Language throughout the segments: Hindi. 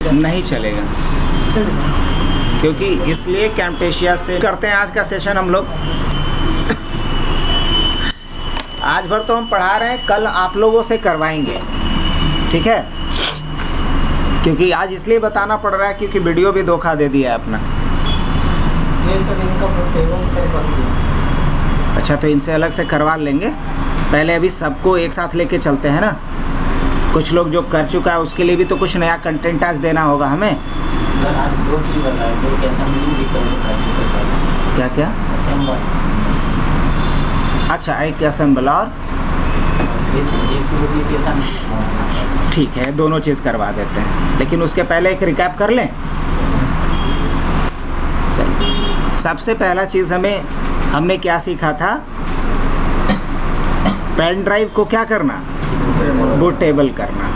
नहीं चलेगा, क्योंकि इसलिए कैम्टेशिया से करते हैं आज का सेशन हम लोग। आज भर तो हम पढ़ा रहे हैं, कल आप लोगों से करवाएंगे, ठीक है? क्योंकि आज इसलिए बताना पड़ रहा है क्योंकि वीडियो भी धोखा दे दिया है अपना। ये सर इनका टेबल से बन गया। अच्छा, तो इनसे अलग से करवा लेंगे। पहले अभी सबको एक साथ लेके चलते हैं ना। कुछ लोग जो कर चुका है उसके लिए भी तो कुछ नया कंटेंट आज देना होगा हमें। सर आज दो चीज़ बना है, जो असेंबली भी कर। क्या क्या? असेंबल। अच्छा, एक असेंबल और ठीक है, दोनों चीज़ करवा देते हैं, लेकिन उसके पहले एक रिकैप कर लें। सबसे पहला चीज़ हमने क्या सीखा था? पेन ड्राइव को क्या करना? बूटेबल करना।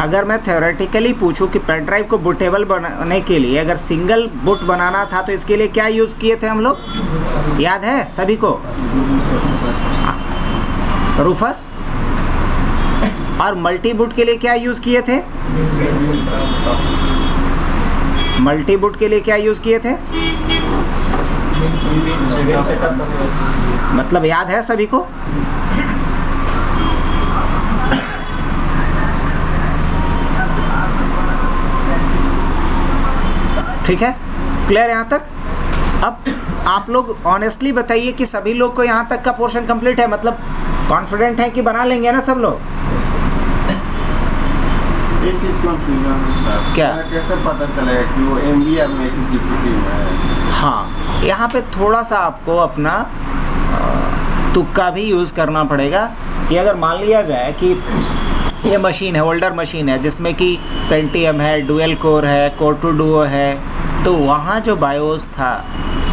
अगर मैं थ्योरेटिकली पूछूं कि पेन ड्राइव को बूटेबल बनाने के लिए अगर सिंगल बूट बनाना था तो इसके लिए क्या यूज़ किए थे हम लोग? याद है सभी को? रूफस। और मल्टी बूट के लिए क्या यूज़ किए थे? मल्टी बूट के लिए क्या यूज़ किए थे? मतलब याद है सभी को? ठीक है, क्लियर यहाँ तक? अब आप लोग ऑनेस्टली बताइए कि सभी लोग को यहाँ तक का पोर्शन कंप्लीट है, मतलब कॉन्फिडेंट है कि बना लेंगे ना सब लोग? एक चीज कंफ्यूजन है सर, क्या? कैसे पता चलेगा कि वो एमबीआर में कि जीपीटी में है? हाँ, यहाँ पे थोड़ा सा आपको अपना तुक्का भी यूज़ करना पड़ेगा कि अगर मान लिया जाए कि ये मशीन है, ओल्डर मशीन है, जिसमें कि पेंटियम है, डुअल कोर है, कोर टू डुओ है, तो वहाँ जो बायोस था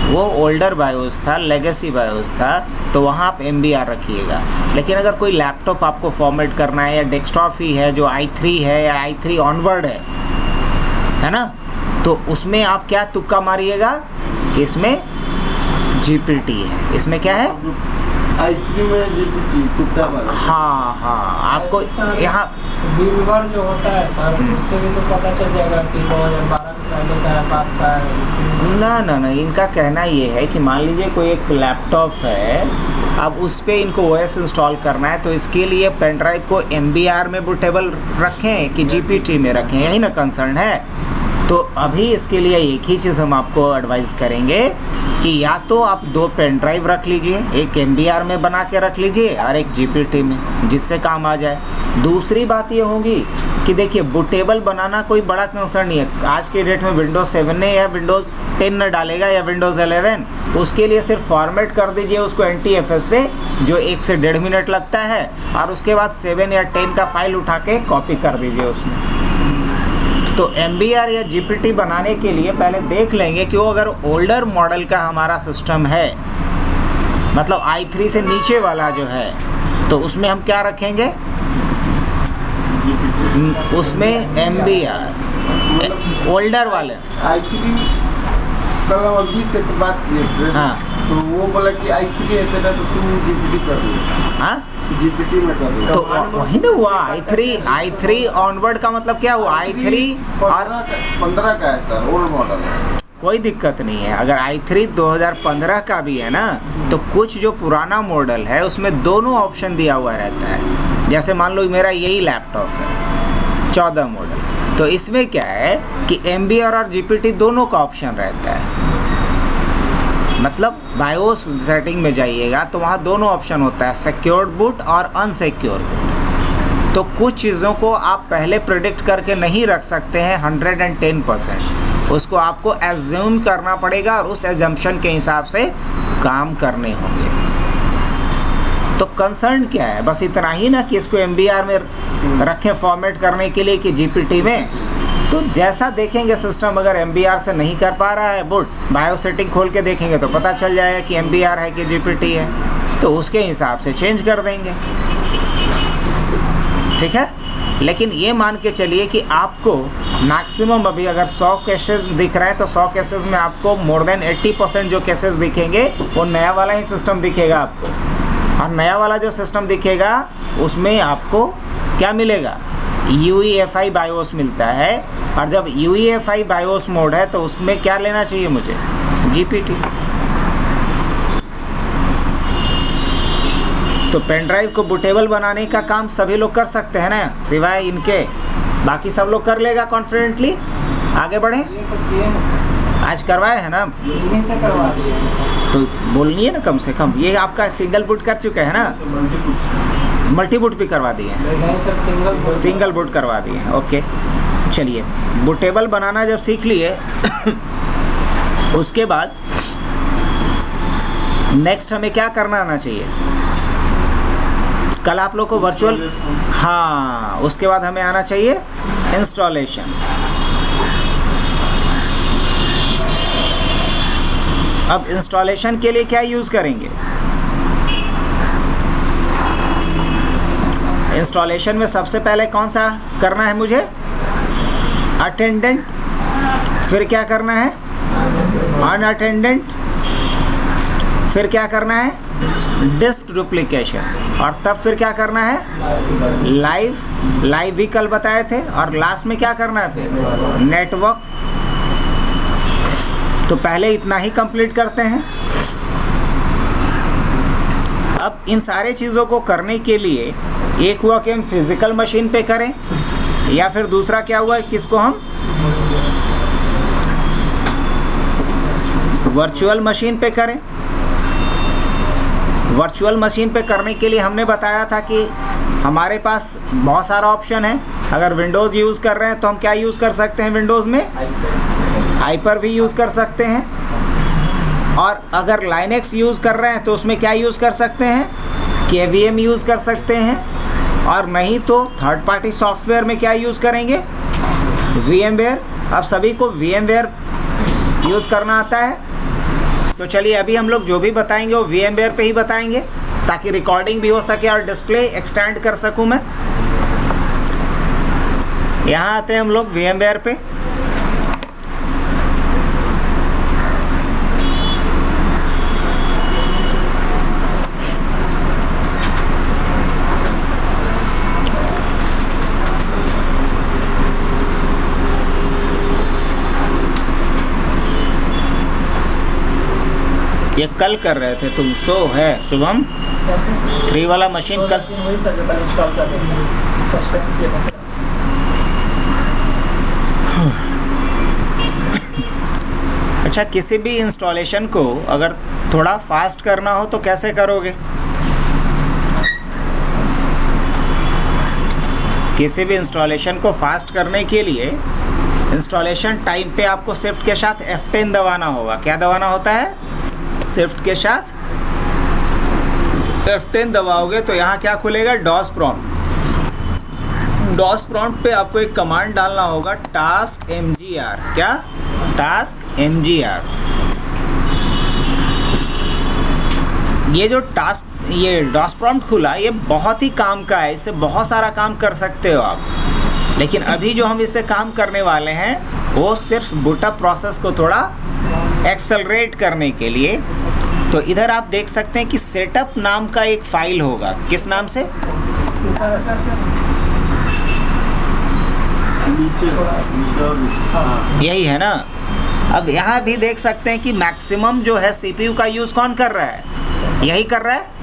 वो ओल्डर बायोस था, लेगेसी बायोस था, तो वहाँ आप एमबीआर रखिएगा। लेकिन अगर कोई लैपटॉप आपको फॉर्मेट करना है या डेस्कटॉप ही है जो i3 है या i3 ऑनवर्ड है ना, तो उसमें आप क्या तुक्का मारिएगा कि इसमें जीपीटी है, इसमें क्या है? i3 में जीपीटी तुक्का मारा। हाँ हाँ, आपको यहाँ बीमवर जो होता है सर, उससे भी तो पता चल जाएगा कि 2012 का पहले का है, बाद का है। ना, इनका कहना ये है कि मान लीजिए कोई एक लैपटॉप है, अब उस पर इनको ओएस इंस्टॉल करना है, तो इसके लिए पेन ड्राइव को एमबीआर में बूटेबल रखें कि जीपीटी में रखें, यही ना कंसर्न है। तो अभी इसके लिए एक ही चीज़ हम आपको एडवाइस करेंगे कि या तो आप दो पेन ड्राइव रख लीजिए, एक एमबीआर में बना के रख लीजिए और एक जीपीटी में, जिससे काम आ जाए। दूसरी बात ये होगी कि देखिए, बूटेबल बनाना कोई बड़ा कंसर्न नहीं है। आज के डेट में विंडोज़ 7 ने या विंडोज़ 10 न डालेगा या विंडोज़ 11, उसके लिए सिर्फ फॉर्मेट कर दीजिए उसको NTFS से, जो 1 से 1.5 मिनट लगता है, और उसके बाद 7 या 10 का फाइल उठा के कॉपी कर दीजिए उसमें। तो एमबीआर या जीपीटी बनाने के लिए पहले देख लेंगे कि वो अगर ओल्डर मॉडल का हमारा सिस्टम है, मतलब i3 से नीचे वाला जो है, तो उसमें हम क्या रखेंगे? उसमें एमबीआर ओल्डर वाले। i3 कल हम अभी से बात किए थे। हाँ, तो वो बोला कि i3 है तो तू जीपीटी कर दो। हाँ, जीपीटी में कर दो। तो वही ना हुआ। i3 ऑनवर्ड का मतलब क्या हुआ? i3 और 15 का है सर, ओल्ड मॉडल है, कोई दिक्कत नहीं है। अगर i3 2015 का भी है ना, तो कुछ जो पुराना मॉडल है उसमें दोनों ऑप्शन दिया हुआ रहता है। जैसे मान लो मेरा यही लैपटॉप है 14 मॉडल, तो इसमें क्या है कि एमबीआर और जीपीटी दोनों का ऑप्शन रहता है। मतलब बायोस सेटिंग में जाइएगा तो वहाँ दोनों ऑप्शन होता है, सिक्योर्ड बूट और अनसिक्योर्ड बूट। तो कुछ चीज़ों को आप पहले प्रेडिक्ट करके नहीं रख सकते हैं 110%, उसको आपको एज्यूम करना पड़ेगा और उस एजम्पशन के हिसाब से काम करने होंगे। तो कंसर्न क्या है? बस इतना ही ना कि इसको एमबीआर में रखें फॉर्मेट करने के लिए कि जीपीटी में। तो जैसा देखेंगे सिस्टम अगर एमबीआर से नहीं कर पा रहा है बूट, बायो सेटिंग खोल के देखेंगे तो पता चल जाएगा कि एमबीआर है कि जीपीटी है, तो उसके हिसाब से चेंज कर देंगे। ठीक है, लेकिन ये मान के चलिए कि आपको मैक्सिमम अभी अगर 100 केसेस दिख रहे हैं तो 100 केसेस में आपको मोर देन 80% जो केसेस दिखेंगे वो नया वाला ही सिस्टम दिखेगा आपको। और नया वाला जो सिस्टम दिखेगा उसमें आपको क्या मिलेगा? UEFI BIOS मिलता है, और जब UEFI BIOS मोड है तो उसमें क्या लेना चाहिए मुझे? GPT। तो पेन ड्राइव को बूटेबल बनाने का काम सभी लोग कर सकते हैं ना, सिवाय इनके, बाकी सब लोग कर लेगा कॉन्फिडेंटली। आगे बढ़े, ये तो किए हैं सर, आज करवाए हैं ना, इन्हीं से करवा दिए हैं सर। तो बोलनी है ना कम से कम। ये आपका सिंगल बूट कर चुके हैं ना, मल्टी बूट भी करवा दिए हैं? नहीं सर, सिंगल बूट करवा दिए हैं, ओके। चलिए, बूटेबल बनाना जब सीख लिए उसके बाद नेक्स्ट हमें क्या करना आना चाहिए? कल आप लोग को वर्चुअल, हाँ, उसके बाद हमें आना चाहिए इंस्टॉलेशन। अब इंस्टॉलेशन के लिए क्या यूज़ करेंगे? इंस्टॉलेशन में सबसे पहले कौन सा करना है मुझे? अटेंडेंट। फिर क्या करना है? अनअटेंडेंट। फिर क्या करना है? Disk duplication. और तब फिर क्या करना है? लाइव भी कल बताए थे। और लास्ट में क्या करना है फिर? नेटवर्क। तो पहले इतना ही कंप्लीट करते हैं। अब इन सारे चीज़ों को करने के लिए एक हुआ कि हम फिजिकल मशीन पे करें, या फिर दूसरा क्या हुआ किसको हम वर्चुअल मशीन पे करें। वर्चुअल मशीन पे करने के लिए हमने बताया था कि हमारे पास बहुत सारा ऑप्शन है। अगर विंडोज़ यूज़ कर रहे हैं तो हम क्या यूज़ कर सकते हैं? विंडोज़ में हाइपर भी यूज़ कर सकते हैं, और अगर लाइनेक्स यूज़ कर रहे हैं तो उसमें क्या यूज़ कर सकते हैं? KVM यूज़ कर सकते हैं, और नहीं तो थर्ड पार्टी सॉफ्टवेयर में क्या यूज़ करेंगे? VMware। अब सभी को VMware यूज़ करना आता है। तो चलिए, अभी हम लोग जो भी बताएंगे वो VMware पे ही बताएंगे, ताकि रिकॉर्डिंग भी हो सके और डिस्प्ले एक्सटेंड कर सकूं मैं। यहाँ आते हैं हम लोग VMware पे। ये कल कर रहे थे तुम, शो है शुभम? कैसे? 3 वाला मशीन कल। वही सर जो कल इंस्टॉल कर देंगे, सस्पेक्ट किया था। अच्छा, किसी भी इंस्टॉलेशन को अगर थोड़ा फास्ट करना हो तो कैसे करोगे? किसी भी इंस्टॉलेशन को फास्ट करने के लिए इंस्टॉलेशन टाइम पे आपको शिफ्ट के साथ F10 दबाना होगा। क्या दबाना होता है? शिफ्ट के साथ F10 दबाओगे तो यहाँ क्या खुलेगा? DOS prompt. डॉस प्रॉम्प्ट पे आपको एक कमांड डालना होगा, टास्क mgr। क्या? Task mgr। ये जो ये डॉस प्रॉम्प्ट खुला, ये बहुत ही काम का है, इससे बहुत सारा काम कर सकते हो आप। लेकिन अभी जो हम इससे काम करने वाले हैं वो सिर्फ बूटअप प्रोसेस को थोड़ा एक्सेलरेट करने के लिए। तो इधर आप देख सकते हैं कि सेटअप नाम का एक फाइल होगा। किस नाम से? यही है ना। अब यहाँ भी देख सकते हैं कि मैक्सिमम जो है CPU का यूज़ कौन कर रहा है? यही कर रहा है।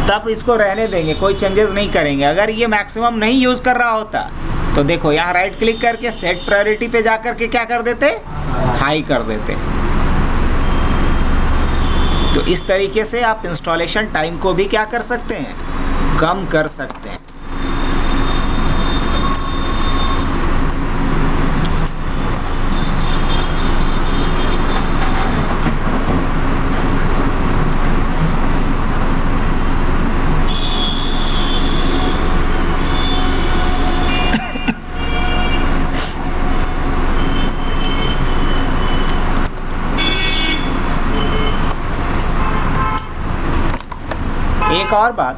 तब इसको रहने देंगे, कोई चेंजेस नहीं करेंगे। अगर ये मैक्सिमम नहीं यूज़ कर रहा होता तो देखो, यहाँ राइट क्लिक करके सेट प्रायोरिटी पे जाकर के क्या कर देते? हाई कर देते। तो इस तरीके से आप इंस्टॉलेशन टाइम को भी क्या कर सकते हैं? कम कर सकते हैं। एक और बात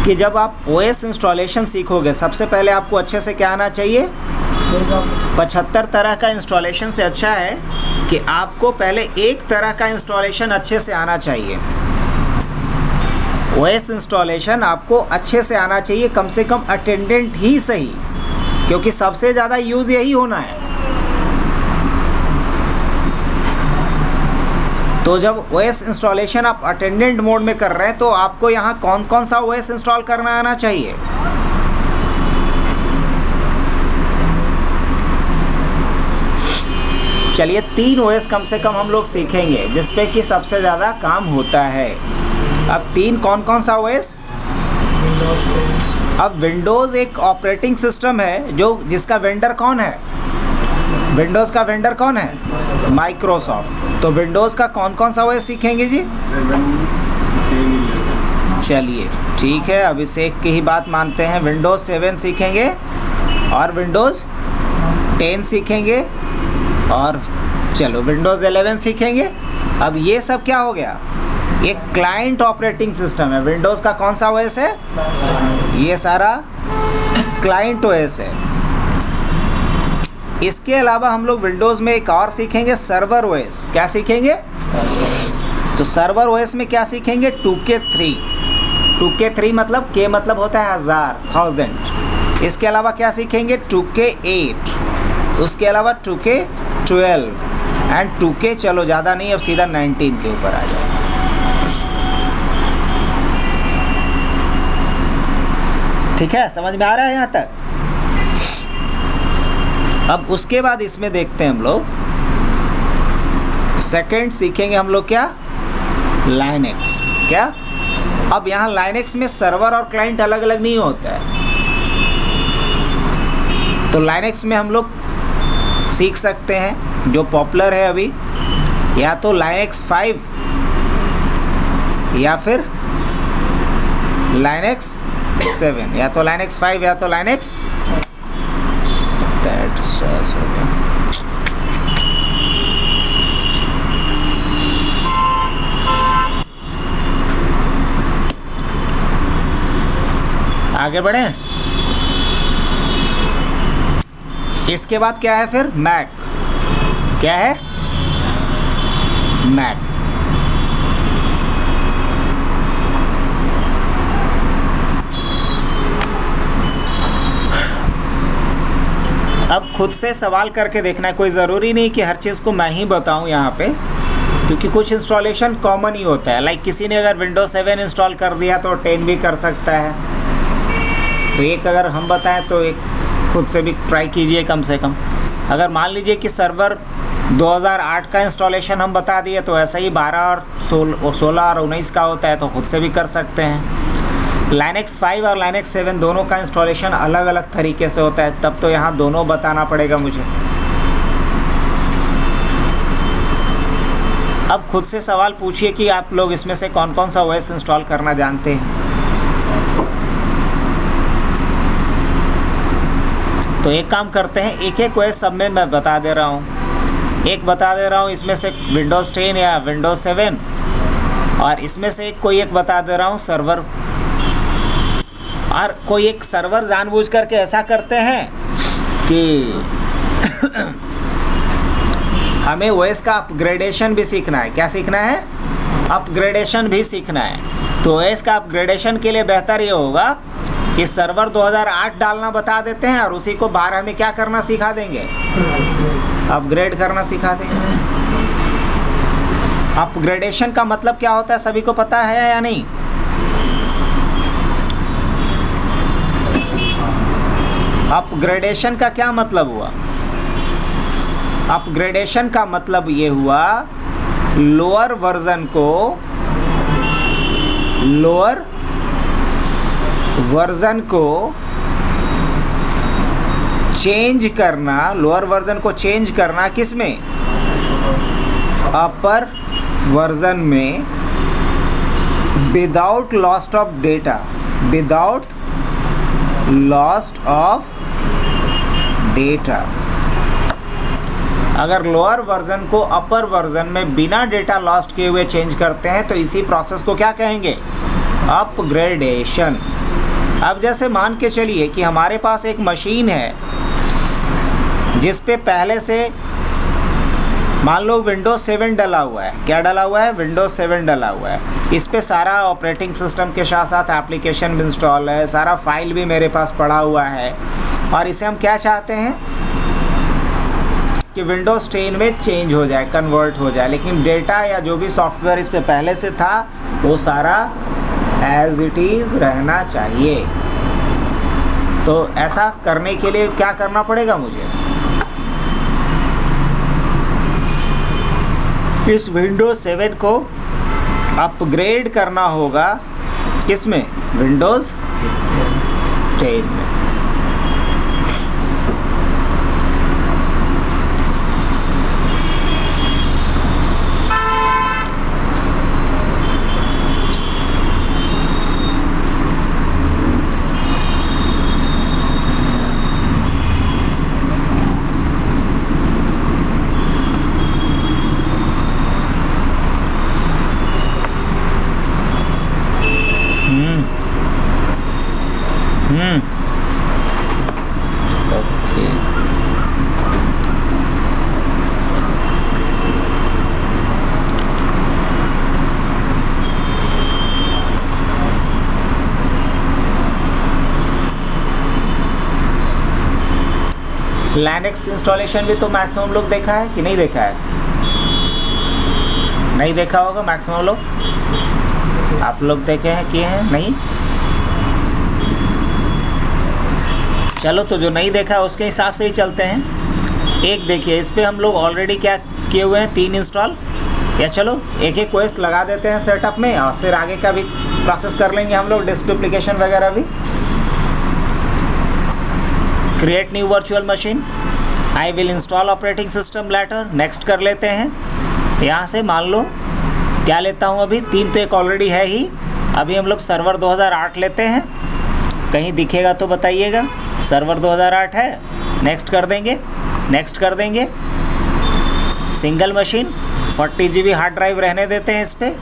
कि जब आप OS इंस्टॉलेशन सीखोगे, सबसे पहले आपको अच्छे से क्या आना चाहिए? 75 तरह का इंस्टॉलेशन से अच्छा है कि आपको पहले एक तरह का इंस्टॉलेशन अच्छे से आना चाहिए। ओएस इंस्टॉलेशन आपको अच्छे से आना चाहिए, कम से कम अटेंडेंट ही सही, क्योंकि सबसे ज़्यादा यूज़ यही होना है। तो जब ओएस इंस्टॉलेशन आप अटेंडेंट मोड में कर रहे हैं तो आपको यहाँ कौन कौन सा ओएस इंस्टॉल करना आना चाहिए? चलिए 3 ओएस कम से कम हम लोग सीखेंगे जिसपे कि सबसे ज़्यादा काम होता है। अब 3 कौन कौन सा ओएस? अब विंडोज़ एक ऑपरेटिंग सिस्टम है जिसका वेंडर कौन है? विंडोज़ का वेंडर कौन है? माइक्रोसॉफ्ट। तो विंडोज़ का कौन कौन सा ओएस सीखेंगे जी? 7, 10, 11। चलिए ठीक है, अब इस एक की ही बात मानते हैं। विंडोज़ 7 सीखेंगे और विंडोज़ 10 सीखेंगे और चलो विंडोज़ 11 सीखेंगे। अब ये सब क्या हो गया? एक क्लाइंट ऑपरेटिंग सिस्टम है। विंडोज़ का कौन सा ओएस है? ये सारा क्लाइंट ओएस है। इसके अलावा हम लोग विंडोज़ में एक और सीखेंगे, सर्वर ओएस। क्या सीखेंगे? तो सर्वर ओएस में क्या सीखेंगे? 2K3। 2K3 मतलब K मतलब होता है 1000। इसके अलावा क्या सीखेंगे? 2K8। उसके अलावा 2K12 एंड 2K, चलो ज़्यादा नहीं, अब सीधा 19 के ऊपर आ जाए। ठीक है, समझ में आ रहा है यहाँ तक? अब उसके बाद इसमें देखते हैं हम लोग सेकंड सीखेंगे हम लोग क्या? लाइनेक्स। क्या? अब यहाँ लाइनेक्स में सर्वर और क्लाइंट अलग अलग नहीं होता है। तो लाइनेक्स में हम लोग सीख सकते हैं जो पॉपुलर है अभी, या तो लाइनेक्स 5 या फिर लाइनेक्स 7, या तो लाइनेक्स 5 या तो लाइनेक्स। आगे बढ़े। इसके बाद क्या है फिर? मैक। क्या है? मैक। अब खुद से सवाल करके देखना है, कोई ज़रूरी नहीं कि हर चीज़ को मैं ही बताऊं यहाँ पे, क्योंकि कुछ इंस्टॉलेशन कॉमन ही होता है। लाइक किसी ने अगर विंडोज़ 7 इंस्टॉल कर दिया तो 10 भी कर सकता है। तो एक अगर हम बताएं तो एक खुद से भी ट्राई कीजिए कम से कम। अगर मान लीजिए कि सर्वर 2008 का इंस्टॉलेशन हम बता दिए तो ऐसा ही 12 और 16 और 19 का होता है, तो खुद से भी कर सकते हैं। लाइनेक्स 5 और लाइनेक्स 7 दोनों का इंस्टॉलेशन अलग अलग तरीके से होता है, तब तो यहाँ दोनों बताना पड़ेगा मुझे। अब खुद से सवाल पूछिए कि आप लोग इसमें से कौन कौन सा ओएस इंस्टॉल करना जानते हैं। तो एक काम करते हैं, एक एक ओएस सब में मैं बता दे रहा हूँ। एक बता दे रहा हूँ इसमें से विंडोज़ 10 या विंडोज़ 7, और इसमें से कोई एक बता दे रहा हूँ सर्वर। और कोई एक सर्वर जानबूझ करके ऐसा करते हैं कि हमें ओएस का अपग्रेडेशन भी सीखना है। क्या सीखना है? अपग्रेडेशन भी सीखना है। तो ओएस का अपग्रेडेशन के लिए बेहतर ये होगा कि सर्वर 2008 डालना बता देते हैं और उसी को 12 में क्या करना सिखा देंगे? अपग्रेड करना सिखा देंगे। अपग्रेडेशन का मतलब क्या होता है सभी को पता है या नहीं? अपग्रेडेशन का क्या मतलब हुआ? अपग्रेडेशन का मतलब ये हुआ लोअर वर्जन को चेंज करना, लोअर वर्जन को चेंज करना किस में? अपर वर्जन में, without loss of data, without loss of data. अगर लोअर वर्जन को अपर वर्जन में बिना डेटा लॉस्ट किए हुए चेंज करते हैं तो इसी प्रोसेस को क्या कहेंगे? अपग्रेडेशन। अब जैसे मान के चलिए कि हमारे पास एक मशीन है जिस पे पहले से मान लो विंडोज 7 डला हुआ है, क्या डला हुआ है, विंडोज 7 डला हुआ है, इस पे सारा ऑपरेटिंग सिस्टम के साथ साथ एप्लीकेशन भी इंस्टॉल है, सारा फाइल भी मेरे पास पड़ा हुआ है, और इसे हम क्या चाहते हैं कि विंडोज 10 में चेंज हो जाए, कन्वर्ट हो जाए, लेकिन डेटा या जो भी सॉफ्टवेयर इस पे पहले से था वो सारा एज इट इज़ रहना चाहिए। तो ऐसा करने के लिए क्या करना पड़ेगा मुझे, इस विंडोज 7 को अपग्रेड करना होगा, किसमें, विंडोज 10 में। ओके, लिनक्स इंस्टॉलेशन भी तो मैक्सिमम लोग देखा है कि नहीं देखा है, नहीं देखा होगा मैक्सिमम लोग, आप लोग देखे हैं, किए हैं, नहीं, चलो तो जो नहीं देखा है उसके हिसाब से ही चलते हैं। एक देखिए, इस पे हम लोग ऑलरेडी क्या किए हुए हैं, 3 इंस्टॉल, या चलो एक एक OS लगा देते हैं सेटअप में, और फिर आगे का भी प्रोसेस कर लेंगे हम लोग, डिस्क डुप्लीकेशन वगैरह भी। Create new virtual machine, I will install operating system later, next कर लेते हैं। यहाँ से मान लो क्या लेता हूँ, अभी 3 तो एक ऑलरेडी है ही, अभी हम लोग सर्वर 2008 लेते हैं, कहीं दिखेगा तो बताइएगा, सर्वर 2008 है, नेक्स्ट कर देंगे, नेक्स्ट कर देंगे। Single machine 40 GB hard drive रहने देते हैं इस पर।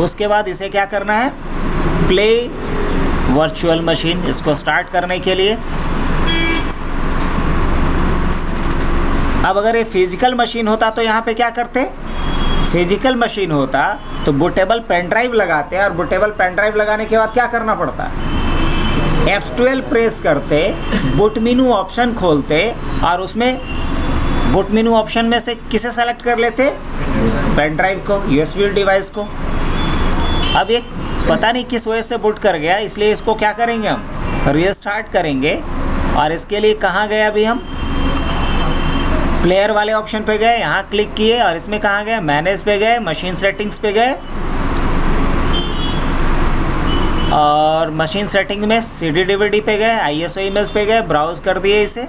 उसके बाद इसे क्या करना है, प्ले वर्चुअल मशीन, इसको स्टार्ट करने के लिए। अब अगर ये फिजिकल मशीन होता तो यहाँ पे क्या करते, फिजिकल मशीन होता तो बूटेबल पेन ड्राइव लगाते, और बूटेबल पेन ड्राइव लगाने के बाद क्या करना पड़ता, F12 प्रेस करते, बूट मेनू ऑप्शन खोलते, और उसमें बूट मेनू ऑप्शन में से किसे सेलेक्ट कर लेते, पेन ड्राइव को, USB डिवाइस को। अब एक पता नहीं किस वजह से बूट कर गया, इसलिए इसको क्या करेंगे, हम रीस्टार्ट करेंगे। और इसके लिए कहाँ गए, अभी हम प्लेयर वाले ऑप्शन पे गए, यहाँ क्लिक किए, और इसमें कहाँ गए, मैनेज पे गए, मशीन सेटिंग्स पे गए, और मशीन सेटिंग में CD DVD पे गए, ISO इमेज पे गए, ब्राउज कर दिए इसे।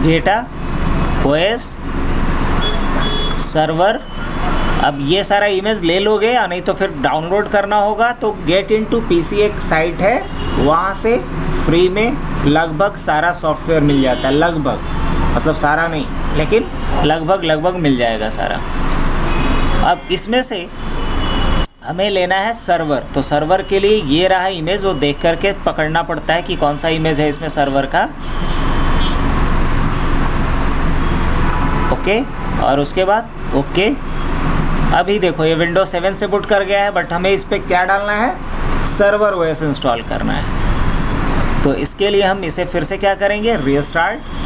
डेटा, OS, सर्वर, अब ये सारा इमेज ले लोगे, या नहीं तो फिर डाउनलोड करना होगा, तो गेट इनटू PC एक साइट है, वहाँ से फ्री में लगभग सारा सॉफ्टवेयर मिल जाता है, लगभग, मतलब सारा नहीं, लेकिन लगभग मिल जाएगा सारा। अब इसमें से हमें लेना है सर्वर, तो सर्वर के लिए ये रहा इमेज, वो देख करके पकड़ना पड़ता है कि कौन सा इमेज है इसमें सर्वर का। ओके, और उसके बाद ओके। अभी देखो ये विंडोज 7 से बूट कर गया है, बट हमें इस पर क्या डालना है, सर्वर OS इंस्टॉल करना है। तो इसके लिए हम इसे फिर से क्या करेंगे, रीस्टार्ट।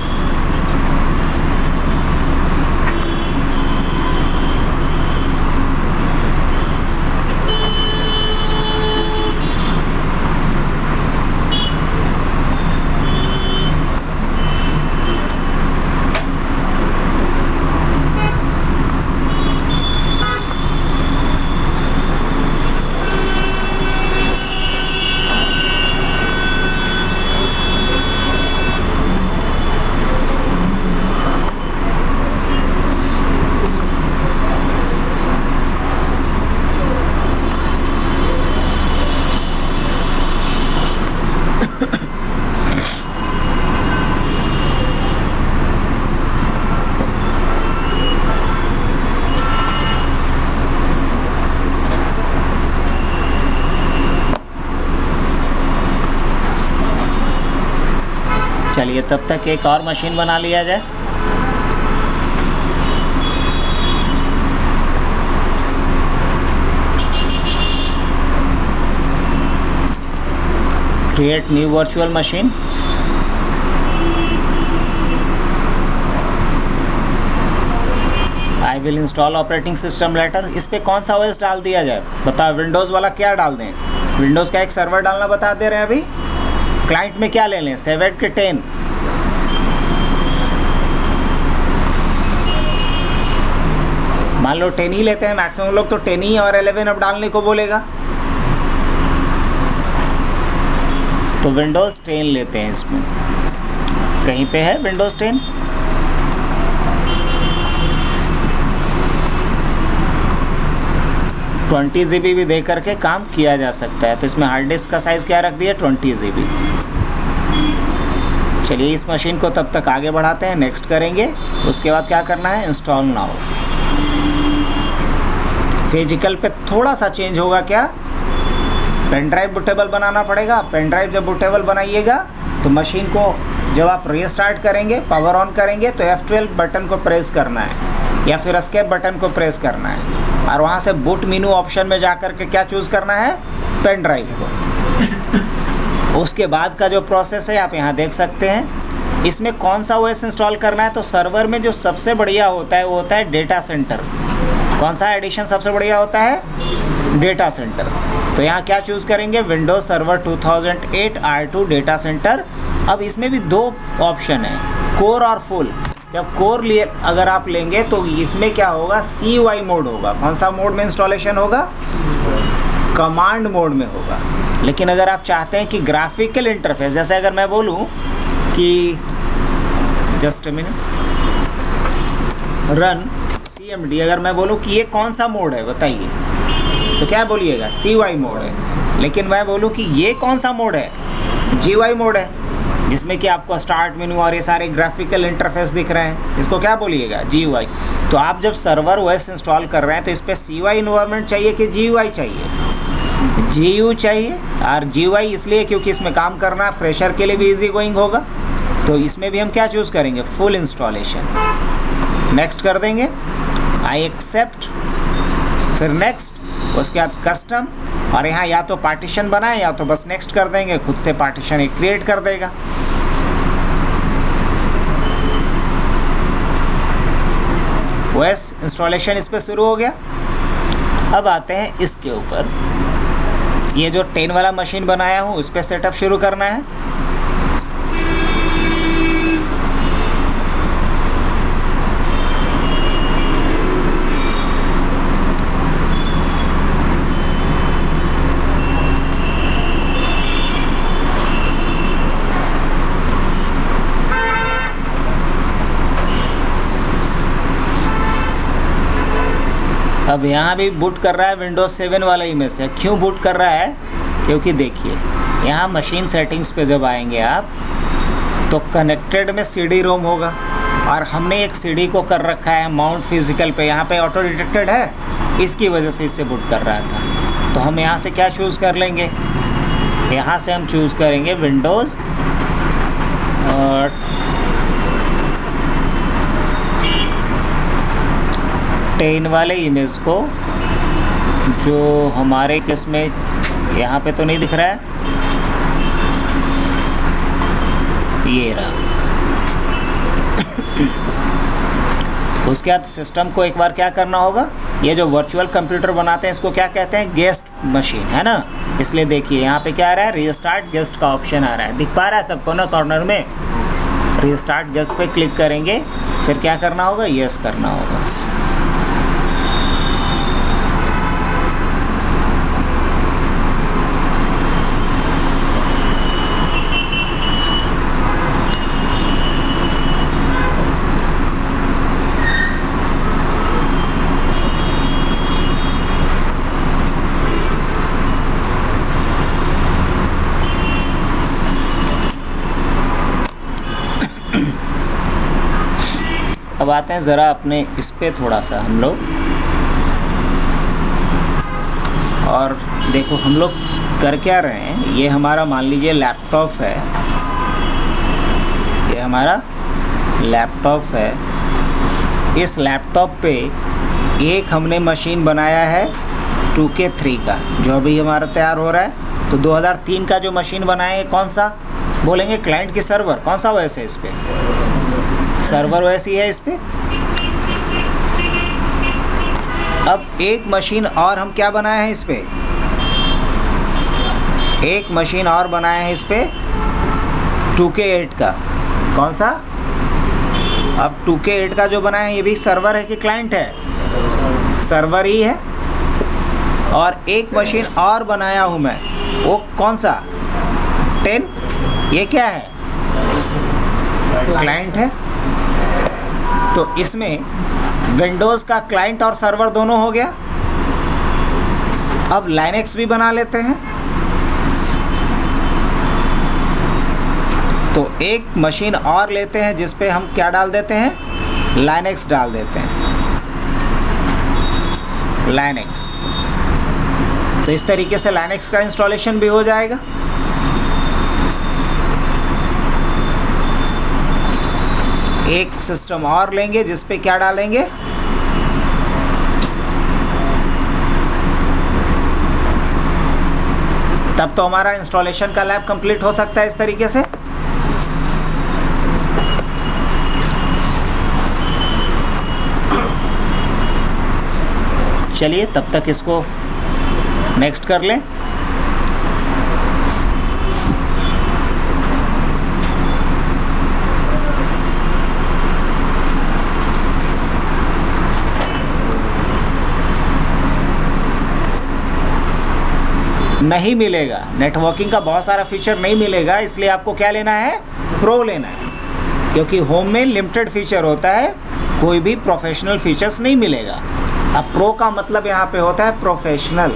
चलिए तब तक एक और मशीन बना लिया जाए। Create new virtual machine. I will install operating system later. इस पे कौन सा ओएस डाल दिया जाए बताओ। विंडोज़ वाला क्या डाल दें? विंडोज़ का एक सर्वर डालना बता दे रहे हैं अभी। क्लाइंट में क्या ले लें, 7 के 10? मान लो 10 ही लेते हैं, मैक्सिमम लोग तो 10 ही और 11 अब डालने को बोलेगा, तो विंडोज़ 10 लेते हैं। इसमें कहीं पे है विंडोज़ 10? GB भी दे करके काम किया जा सकता है। तो इसमें हार्ड डिस्क का साइज़ क्या रख दिया, 20 GB। चलिए इस मशीन को तब तक आगे बढ़ाते हैं, नेक्स्ट करेंगे। उसके बाद क्या करना है, इंस्टॉल नाउ। फिजिकल पे थोड़ा सा चेंज होगा क्या, पेन ड्राइव बूटेबल बनाना पड़ेगा। पेन ड्राइव जब बूटेबल बनाइएगा तो मशीन को जब आप रीस्टार्ट करेंगे, पावर ऑन करेंगे, तो F12 बटन को प्रेस करना है या फिर एस्केप बटन को प्रेस करना है और वहाँ से बूट मेनू ऑप्शन में जा कर के क्या चूज़ करना है, पेन ड्राइव को। उसके बाद का जो प्रोसेस है आप यहाँ देख सकते हैं। इसमें कौन सा OS इंस्टॉल करना है, तो सर्वर में जो सबसे बढ़िया होता है वो होता है डेटा सेंटर। कौन सा एडिशन सबसे बढ़िया होता है, डेटा सेंटर। तो यहाँ क्या चूज़ करेंगे, Windows server 2008 R2 data centre. अब इसमें भी 2 ऑप्शन है, कोर और फुल। जब कोर लिए अगर आप लेंगे तो इसमें क्या होगा, CUI मोड होगा। कौन सा मोड में इंस्टॉलेशन होगा, कमांड मोड में होगा। लेकिन अगर आप चाहते हैं कि ग्राफिकल इंटरफेस, जैसे अगर मैं बोलूँ कि जस्ट मिनट रन CMD, अगर मैं बोलूँ कि ये कौन सा मोड है बताइए, तो क्या बोलिएगा, CUI मोड है। लेकिन मैं बोलूँ कि ये कौन सा मोड है, GUI मोड है, जिसमें कि आपको स्टार्ट मेनू और ये सारे ग्राफिकल इंटरफेस दिख रहे हैं, इसको क्या बोलिएगा, GUI। तो आप जब सर्वर OS इंस्टॉल कर रहे हैं तो इस पर CUI इन्वायरमेंट चाहिए कि GUI चाहिए, GU चाहिए। और GUI इसलिए क्योंकि इसमें काम करना फ्रेशर के लिए भी इजी गोइंग होगा। तो इसमें भी हम क्या चूज़ करेंगे, फुल इंस्टॉलेशन। नेक्स्ट कर देंगे, आई एक्सेप्ट, फिर नेक्स्ट, उसके बाद कस्टम। और यहाँ या तो पार्टीशन बनाए या तो बस नेक्स्ट कर देंगे, खुद से पार्टीशन एक क्रिएट कर देगा। OS इंस्टॉलेशन इस पर शुरू हो गया। अब आते हैं इसके ऊपर, ये जो 10 वाला मशीन बनाया हूँ उस पर सेटअप शुरू करना है। अब यहाँ भी बूट कर रहा है विंडोज़ 7 वाला इमेज से। क्यों बूट कर रहा है, क्योंकि देखिए यहाँ मशीन सेटिंग्स पे जब आएंगे आप तो कनेक्टेड में CD-ROM होगा और हमने एक CD को कर रखा है माउंट फिजिकल पे, यहाँ पे ऑटो डिटेक्टेड है, इसकी वजह से इससे बूट कर रहा था। तो हम यहाँ से क्या चूज़ कर लेंगे, यहाँ से हम चूज़ करेंगे विंडोज़ और 10 वाले इमेज को, जो हमारे केस में यहाँ पे तो नहीं दिख रहा है, ये रहा। उसके बाद सिस्टम को एक बार क्या करना होगा, ये जो वर्चुअल कंप्यूटर बनाते हैं इसको क्या कहते हैं, गेस्ट मशीन, है ना। इसलिए देखिए यहाँ पे क्या आ रहा है, रीस्टार्ट गेस्ट का ऑप्शन आ रहा है, दिख पा रहा है सबको ना कॉर्नर में। रीस्टार्ट गेस्ट पे क्लिक करेंगे, फिर क्या करना होगा, यस करना होगा। अब आते हैं ज़रा अपने इस पे थोड़ा सा हम लोग, और देखो हम लोग कर क्या रहे हैं। ये हमारा मान लीजिए लैपटॉप है, हमारा लैपटॉप है। इस लैपटॉप पे एक हमने मशीन बनाया है 2K3 का, जो अभी हमारा तैयार हो रहा है। तो 2003 का जो मशीन बनाए, कौन सा बोलेंगे? क्लाइंट की सर्वर। कौन सा OS है इस पे? सर्वर OS ही है इस पे। अब एक मशीन और हम क्या बनाए हैं इस पे? एक मशीन और बनाए हैं इस पे 2K8 का। कौन सा? अब 2K8 का जो बनाया है ये भी सर्वर है कि क्लाइंट है? सर्वर ही है। और एक मशीन और बनाया हूँ मैं, वो कौन सा? 10। ये क्या है? क्लाइंट है। तो इसमें विंडोज़ का क्लाइंट और सर्वर दोनों हो गया। अब लाइनेक्स भी बना लेते हैं। तो एक मशीन और लेते हैं जिस पे हम क्या डाल देते हैं? लाइनेक्स डाल देते हैं, लाइनेक्स। तो इस तरीके से लाइनेक्स का इंस्टॉलेशन भी हो जाएगा। एक सिस्टम और लेंगे जिस पे क्या डालेंगे? तब तो हमारा इंस्टॉलेशन का लैब कंप्लीट हो सकता है इस तरीके से। चलिए तब तक इसको नेक्स्ट कर लें। नहीं मिलेगा, नेटवर्किंग का बहुत सारा फीचर नहीं मिलेगा, इसलिए आपको क्या लेना है? प्रो लेना है, क्योंकि होम में लिमिटेड फीचर होता है, कोई भी प्रोफेशनल फीचर्स नहीं मिलेगा। अब प्रो का मतलब यहाँ पे होता है प्रोफेशनल।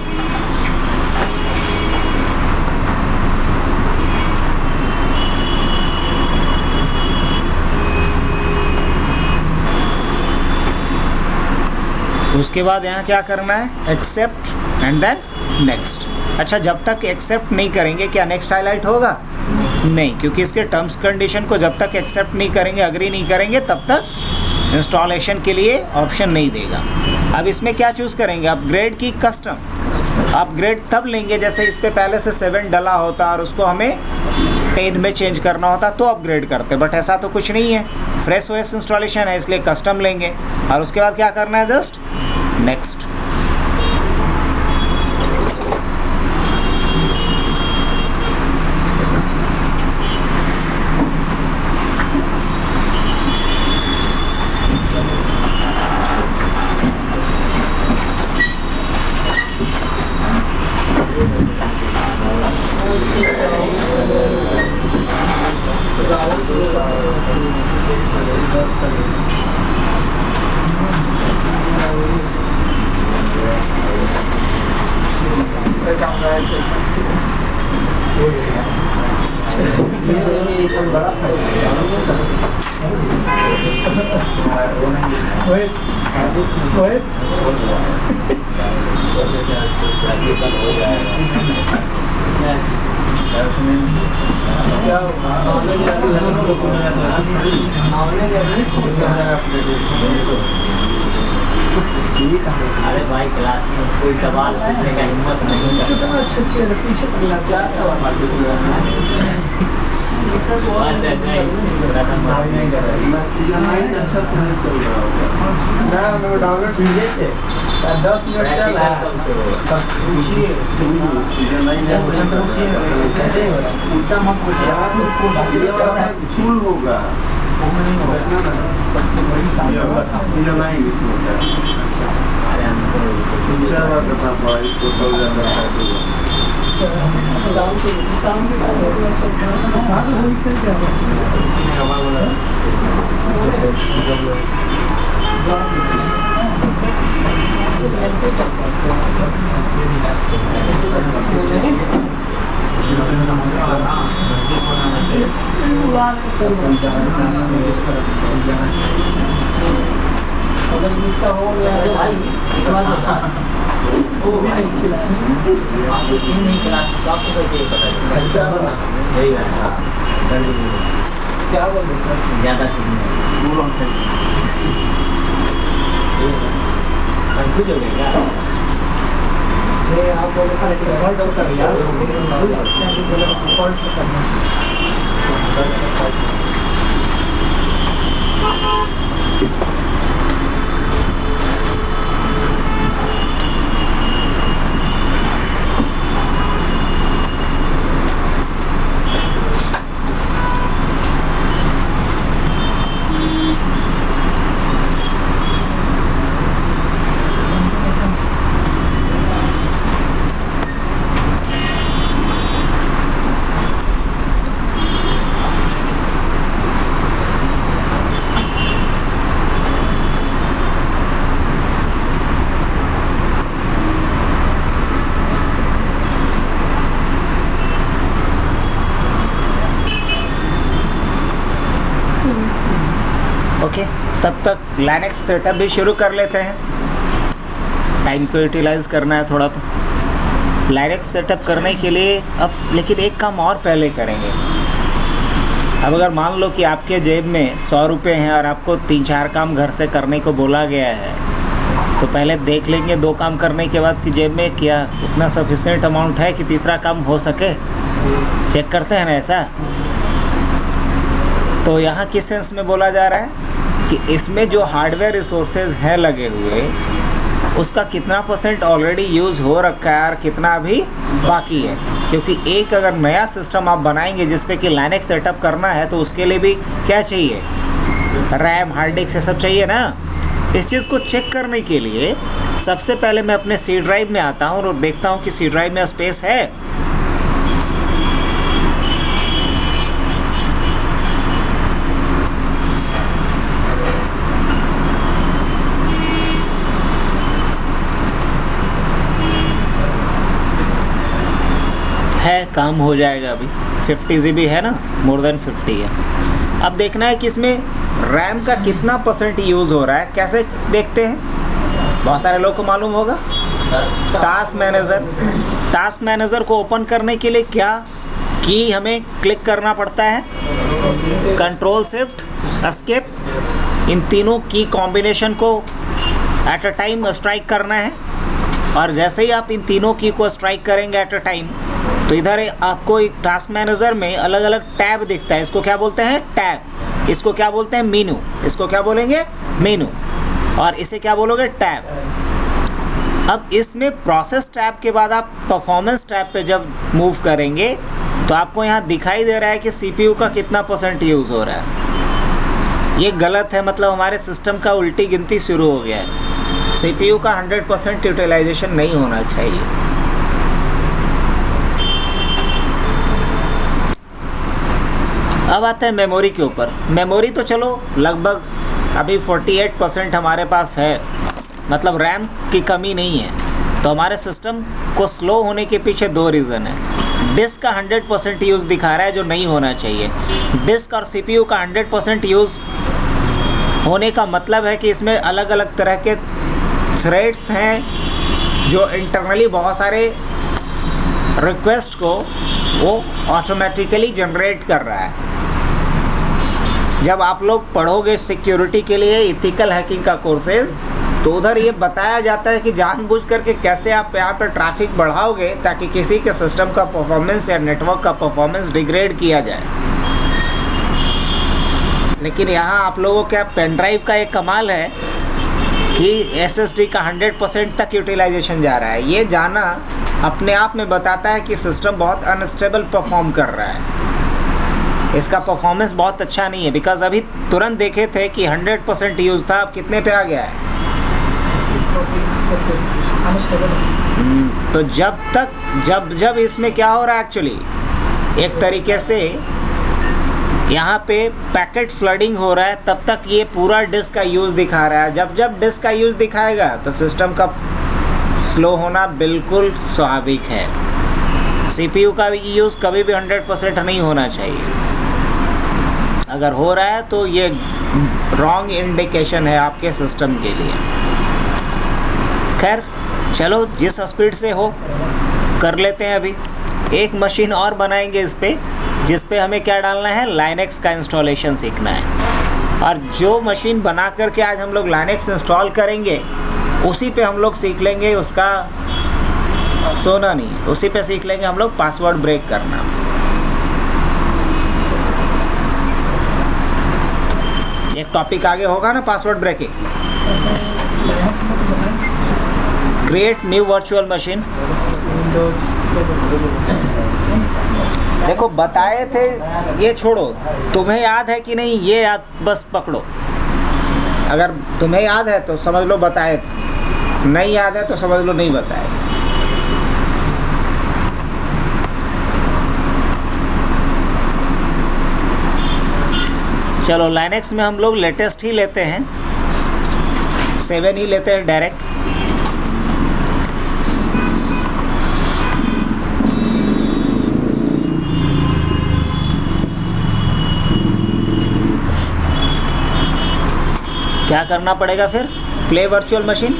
उसके बाद यहाँ क्या करना है? Accept and then next. अच्छा, जब तक एक्सेप्ट नहीं करेंगे क्या नेक्स्ट हाईलाइट होगा? नहीं, क्योंकि इसके टर्म्स कंडीशन को जब तक एक्सेप्ट नहीं करेंगे, अग्री नहीं करेंगे, तब तक इंस्टॉलेशन के लिए ऑप्शन नहीं देगा। अब इसमें क्या चूज़ करेंगे? अपग्रेड की कस्टम। अपग्रेड तब लेंगे जैसे इस पे पहले से 7 डला होता और उसको हमें 10 में चेंज करना होता तो अपग्रेड करते, बट ऐसा तो कुछ नहीं है। फ्रेश OS इंस्टॉलेशन है, इसलिए कस्टम लेंगे और उसके बाद क्या करना है? Just next. अरे भाई क्लास में कोई सवाल पूछने का हिम्मत नहीं करता। अच्छी पीछे क्लास बस ऐसा ही अच्छा से नहीं चल रहा होगा। ना डाउनलोड कीजिए थे 10 मिनट चल रहा है। पूछिए उल्टा मत पूछिए, फुल होगा अगर इसका हो गया तो भाई वो भी नहीं खिला आपको क्यों नहीं खिला? आपको कैसे पता चला? यही क्या बोल रहे सर? ज़्यादा सिग्नल दूर होते हैं। कंफ्यूज हो गया क्या? ये आप बोल रहे थे डिफॉल्ट कर दिया, डिफॉल्ट से करना। ओके, तब तक लाइनक्स सेटअप भी शुरू कर लेते हैं। टाइम को यूटिलाइज करना है थोड़ा, तो लाइनक्स सेटअप करने के लिए अब लेकिन एक काम और पहले करेंगे। अब अगर मान लो कि आपके जेब में 100 रुपये हैं और आपको 3-4 काम घर से करने को बोला गया है, तो पहले देख लेंगे 2 काम करने के बाद कि जेब में क्या उतना सफिशिएंट अमाउंट है कि तीसरा काम हो सके। चेक करते हैं ना ऐसा। तो यहाँ किस सेंस में बोला जा रहा है कि इसमें जो हार्डवेयर रिसोर्सेज हैं लगे हुए, उसका कितना % ऑलरेडी यूज़ हो रखा है और कितना अभी बाकी है। क्योंकि एक अगर नया सिस्टम आप बनाएंगे जिस पे कि लाइनक्स सेटअप करना है, तो उसके लिए भी क्या चाहिए, रैम, हार्ड डिस्क, ये सब चाहिए ना। इस चीज़ को चेक करने के लिए सबसे पहले मैं अपने सी ड्राइव में आता हूँ और देखता हूँ कि सी ड्राइव में स्पेस है। काम हो जाएगा। अभी 50 GB है ना, मोर देन 50 है। अब देखना है कि इसमें रैम का कितना % यूज़ हो रहा है। कैसे देखते हैं, बहुत सारे लोग को मालूम होगा। टास्क मैनेजर को ओपन करने के लिए क्या की हमें क्लिक करना पड़ता है, कंट्रोल शिफ्ट एस्केप, इन तीनों की कॉम्बिनेशन को एट अ टाइम स्ट्राइक करना है। और जैसे ही आप इन तीनों की को स्ट्राइक करेंगे एट अ टाइम, तो इधर आपको एक टास्क मैनेजर में अलग अलग टैब दिखता है। इसको क्या बोलते हैं, टैब। इसको क्या बोलते हैं, मेनू। इसको क्या बोलेंगे, मेनू। और इसे क्या बोलोगे, टैब। अब इसमें प्रोसेस टैब के बाद आप परफॉर्मेंस टैब पे जब मूव करेंगे, तो आपको यहाँ दिखाई दे रहा है कि CPU का कितना % यूज़ हो रहा है। ये गलत है, मतलब हमारे सिस्टम का उल्टी गिनती शुरू हो गया है। CPU का 100% यूटिलाइजेशन नहीं होना चाहिए। अब आता है मेमोरी के ऊपर। मेमोरी तो चलो लगभग अभी 48% हमारे पास है, मतलब रैम की कमी नहीं है। तो हमारे सिस्टम को स्लो होने के पीछे 2 रीज़न है। डिस्क का 100% यूज़ दिखा रहा है, जो नहीं होना चाहिए। डिस्क और CPU का 100% यूज़ होने का मतलब है कि इसमें अलग अलग तरह के थ्रेड्स हैं जो इंटरनली बहुत सारे रिक्वेस्ट को वो ऑटोमेटिकली जनरेट कर रहा है। जब आप लोग पढ़ोगे सिक्योरिटी के लिए इथिकल हैकिंग का कोर्सेज, तो उधर ये बताया जाता है कि जानबूझ करके कैसे आप यहाँ पर ट्रैफिक बढ़ाओगे ताकि किसी के सिस्टम का परफॉर्मेंस या नेटवर्क का परफॉर्मेंस डिग्रेड किया जाए। लेकिन यहाँ आप लोगों के पेन ड्राइव का एक कमाल है कि SSD का 100% तक यूटिलाइजेशन जा रहा है। ये जाना अपने आप में बताता है कि सिस्टम बहुत अनस्टेबल परफॉर्म कर रहा है। इसका परफॉर्मेंस बहुत अच्छा नहीं है, बिकॉज अभी तुरंत देखे थे कि 100% यूज़ था, अब कितने पे आ गया है। तो जब इसमें क्या हो रहा है एक्चुअली, एक तरीके से यहाँ पे पैकेट फ्लडिंग हो रहा है, तब तक ये पूरा डिस्क का यूज़ दिखा रहा है। जब डिस्क का यूज़ दिखाएगा तो सिस्टम का स्लो होना बिल्कुल स्वाभाविक है। CPU का भी यूज़ कभी भी 100% नहीं होना चाहिए। अगर हो रहा है तो ये रॉन्ग इंडिकेशन है आपके सिस्टम के लिए। खैर चलो, जिस स्पीड से हो कर लेते हैं। अभी एक मशीन और बनाएंगे इस पे, जिस पे हमें क्या डालना है, लाइनेक्स का इंस्टॉलेशन सीखना है। और जो मशीन बना करके आज हम लोग लाइनेक्स इंस्टॉल करेंगे उसी पे हम लोग सीख लेंगे उसका, सोना नहीं, उसी पे सीख लेंगे हम लोग पासवर्ड ब्रेक करना। एक टॉपिक आगे होगा ना password breaking. Create new virtual machine. देखो बताए थे, ये छोड़ो, तुम्हें याद है कि नहीं ये याद बस पकड़ो। अगर तुम्हें याद है तो समझ लो बताए थे, नहीं याद है तो समझ लो नहीं बताए। चलो लाइनेक्स में हम लोग लेटेस्ट ही लेते हैं, 7 ही लेते हैं डायरेक्ट। क्या करना पड़ेगा फिर, प्ले वर्चुअल मशीन।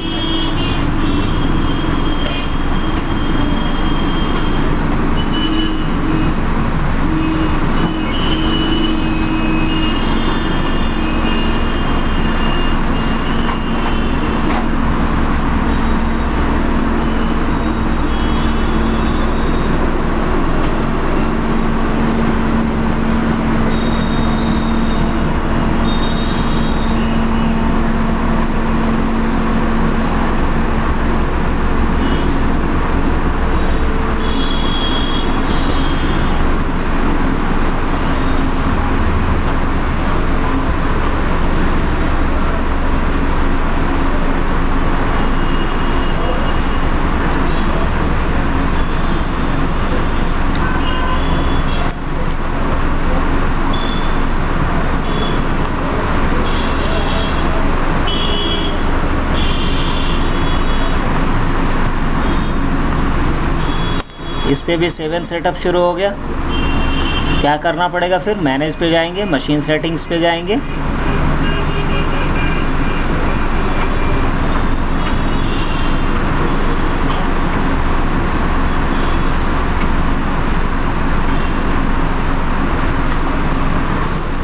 इस पे भी 7 सेटअप शुरू हो गया। क्या करना पड़ेगा फिर, मैनेज पे जाएंगे, मशीन सेटिंग्स पे जाएंगे,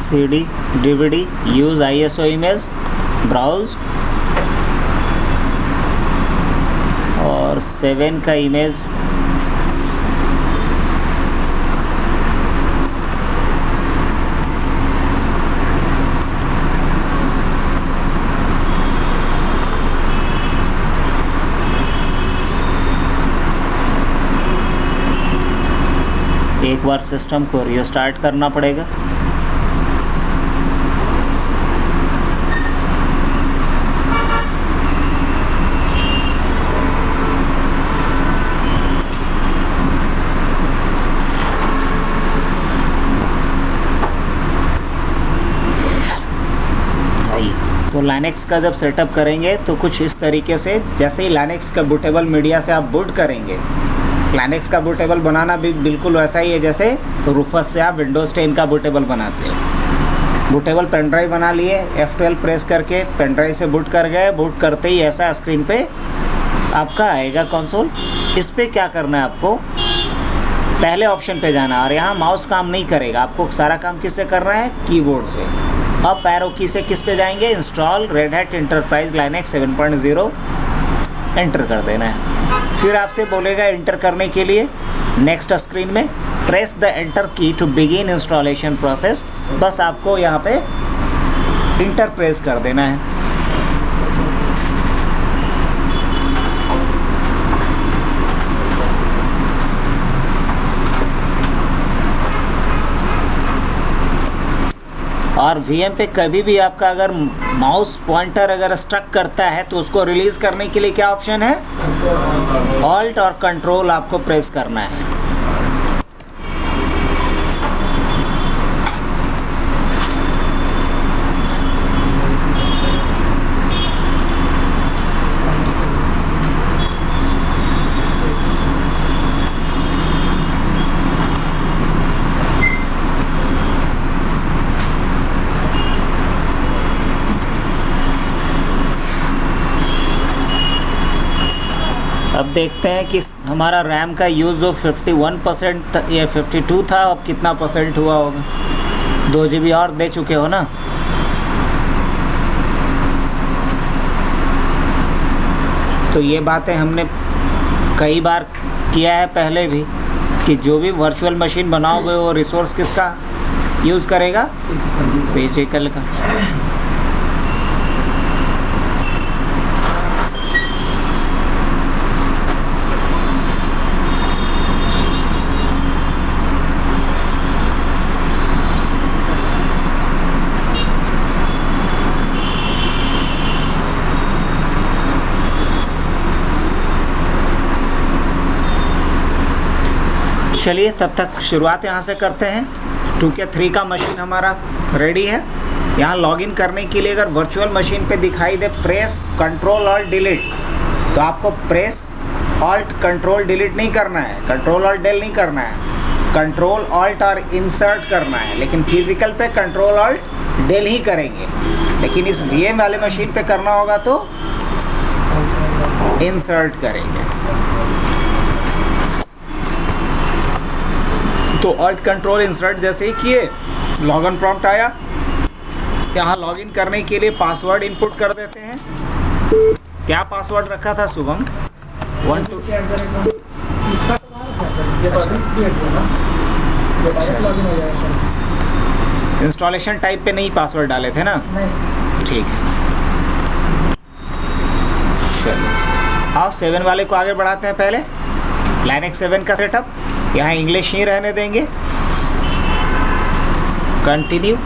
CD DVD use ISO image, browse, और 7 का इमेज एक बार सिस्टम को रीस्टार्ट करना पड़ेगा। तो लाइनेक्स का जब सेटअप करेंगे तो कुछ इस तरीके से, जैसे ही लाइनेक्स का बूटेबल मीडिया से आप बूट करेंगे, लाइनेक्स का बूटेबल बनाना भी बिल्कुल वैसा ही है जैसे रूफस से आप विंडोज 10 का बूटेबल बनाते हो। बूटेबल पेन ड्राइव बना लिए, F12 प्रेस करके पेन ड्राइव से बूट कर गए, बूट करते ही ऐसा स्क्रीन पे आपका आएगा कंसोल। इस पे क्या करना है आपको, पहले ऑप्शन पे जाना, और यहाँ माउस काम नहीं करेगा, आपको सारा काम किससे करना है, कीबोर्ड से। अब एरो की से किस पे जाएंगे, install red hat enterprise Linux 7.0, enter कर देना है। फिर आपसे बोलेगा इंटर करने के लिए नेक्स्ट स्क्रीन में प्रेस द एंटर की टू बिगिन इंस्टॉलेशन प्रोसेस। बस आपको यहाँ पे इंटर प्रेस कर देना है। और VM पे कभी भी आपका अगर माउस पॉइंटर अगर स्ट्रक करता है तो उसको रिलीज़ करने के लिए क्या ऑप्शन है, ऑल्ट और कंट्रोल आपको प्रेस करना है। अब देखते हैं कि हमारा रैम का यूज़ जो 51% या 52 था, अब कितना परसेंट हुआ होगा। 2 GB और दे चुके हो ना। तो ये बातें हमने कई बार किया है पहले भी, कि जो भी वर्चुअल मशीन बनाओगे वो रिसोर्स किसका यूज़ करेगा, फिजिकल का। चलिए तब तक शुरुआत यहाँ से करते हैं। 2K3 का मशीन हमारा रेडी है। यहाँ लॉगिन करने के लिए अगर वर्चुअल मशीन पे दिखाई दे प्रेस कंट्रोल ऑल्ट डिलीट, तो आपको प्रेस ऑल्ट कंट्रोल डिलीट नहीं करना है, कंट्रोल ऑल्ट डेल नहीं करना है, कंट्रोल ऑल्ट और इंसर्ट करना है। लेकिन फिजिकल पे कंट्रोल ऑल्ट डेल ही करेंगे, लेकिन इस VM वाले मशीन पे करना होगा तो इंसर्ट करेंगे। तो ऑल्ट कंट्रोल इंसर्ट जैसे ही किए, लॉगिन प्रॉम्प्ट आया। यहाँ लॉगिन करने के लिए पासवर्ड इनपुट कर देते हैं। क्या पासवर्ड रखा था शुभम? 1 2 इसका तो है सर, ये बटन क्रिएट होगा, ये डायरेक्ट लॉगिन हो जाएगा सर। इंस्टॉलेशन टाइप पे नहीं पासवर्ड डाले थे ना? नहीं, ठीक है, चलो आओ 7 वाले को आगे बढ़ाते हैं। पहले लाइनेक्स 7 का सेटअप, यहाँ इंग्लिश ही रहने देंगे। कंटिन्यू।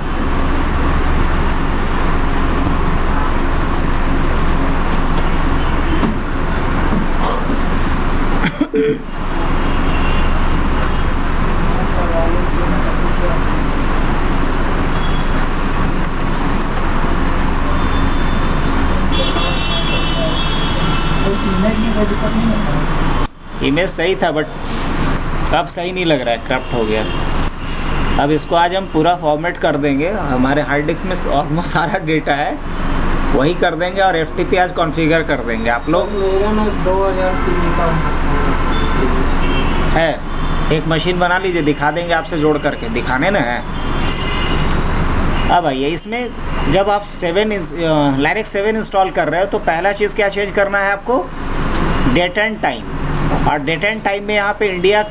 इमेज सही था बट अब सही नहीं लग रहा है, करप्ट हो गया। अब इसको आज हम पूरा फॉर्मेट कर देंगे। हमारे हार्ड डिस्क में ऑलमोस्ट सारा डेटा है, वही कर देंगे और FTP आज कॉन्फ़िगर कर देंगे। आप लोग मेरे में 2003 का है, एक मशीन बना लीजिए, दिखा देंगे आपसे जोड़ करके, दिखाने ना है। अब आइए इसमें, जब आप लाइनेक्स 7 इंस्टॉल कर रहे हो तो पहला चीज़ क्या चेंज करना है आपको, डेट एंड टाइम। और डेट एंड टाइम में यहाँ पे इंडिया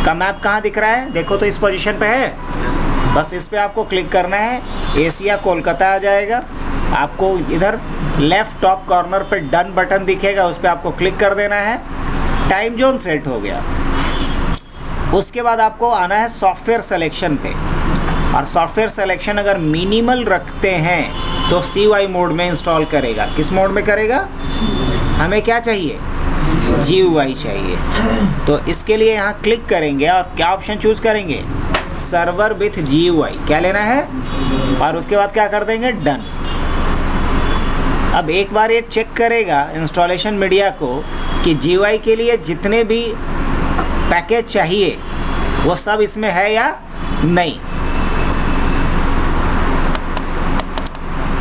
का मैप कहाँ दिख रहा है, देखो तो इस पोजीशन पे है, बस इस पे आपको क्लिक करना है। एशिया कोलकाता आ जाएगा। आपको इधर लेफ्ट टॉप कॉर्नर पे डन बटन दिखेगा, उस पर आपको क्लिक कर देना है। टाइम जोन सेट हो गया। उसके बाद आपको आना है सॉफ्टवेयर सिलेक्शन पे, और सॉफ्टवेयर सिलेक्शन अगर मिनिमल रखते हैं तो CUI मोड में इंस्टॉल करेगा। किस मोड में करेगा? हमें क्या चाहिए? GUI चाहिए। तो इसके लिए यहाँ क्लिक करेंगे और क्या ऑप्शन चूज करेंगे? सर्वर विथ GUI, क्या लेना है, और उसके बाद क्या कर देंगे? डन। अब एक बार ये चेक करेगा इंस्टॉलेशन मीडिया को कि GUI के लिए जितने भी पैकेज चाहिए वो सब इसमें है या नहीं।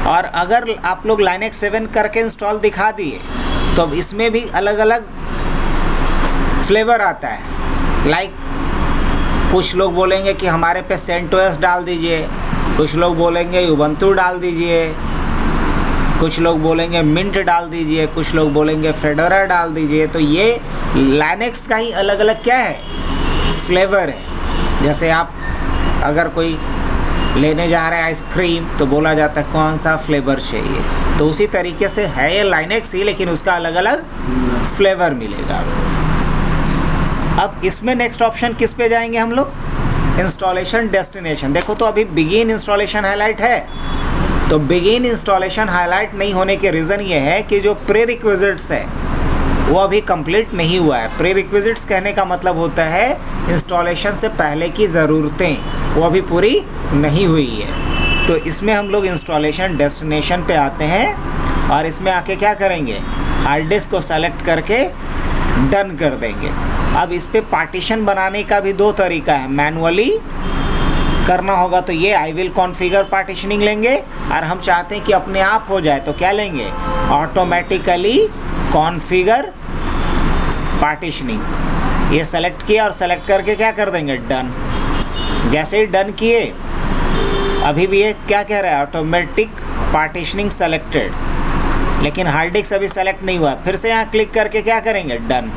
और अगर आप लोग लाइनेक्स 7 करके इंस्टॉल दिखा दिए तो अब इसमें भी अलग अलग फ्लेवर आता है। लाइक कुछ लोग बोलेंगे कि हमारे पे CentOS डाल दीजिए, कुछ लोग बोलेंगे उबंटू डाल दीजिए, कुछ लोग बोलेंगे मिंट डाल दीजिए, कुछ लोग बोलेंगे फेडोरा डाल दीजिए। तो ये लाइनेक्स का ही अलग अलग क्या है, फ्लेवर है। जैसे आप अगर कोई लेने जा रहे हैं आइसक्रीम तो बोला जाता है कौन सा फ्लेवर चाहिए, तो उसी तरीके से है ये लाइनेक्स ही, लेकिन उसका अलग अलग फ्लेवर मिलेगा। अब इसमें नेक्स्ट ऑप्शन किस पे जाएंगे हम लोग? Installation destination. देखो तो अभी बिगिन इंस्टॉलेशन हाईलाइट है, तो बिगिन इंस्टॉलेशन हाईलाइट नहीं होने के रीज़न ये है कि जो प्री रिक्विजिट्स है वो अभी कंप्लीट नहीं हुआ है। प्री रिक्विजिट्स कहने का मतलब होता है इंस्टॉलेशन से पहले की ज़रूरतें, वो अभी पूरी नहीं हुई है। तो इसमें हम लोग इंस्टॉलेशन डेस्टिनेशन पे आते हैं और इसमें आके क्या करेंगे, हार्ड डिस्क को सेलेक्ट करके डन कर देंगे। अब इस पे पार्टीशन बनाने का भी 2 तरीका है। मैनुअली करना होगा तो ये आई विल कॉन्फ़िगर पार्टीशनिंग लेंगे, और हम चाहते हैं कि अपने आप हो जाए तो क्या लेंगे, ऑटोमेटिकली कॉन्फ़िगर पार्टीशनिंग, ये सेलेक्ट किया और सेलेक्ट करके क्या कर देंगे, डन। जैसे ही डन किए, अभी भी ये क्या कह रहा है, ऑटोमेटिक पार्टीशनिंग सेलेक्टेड, लेकिन हार्ड डिस्क अभी सेलेक्ट नहीं हुआ। फिर से यहाँ क्लिक करके क्या करेंगे, डन।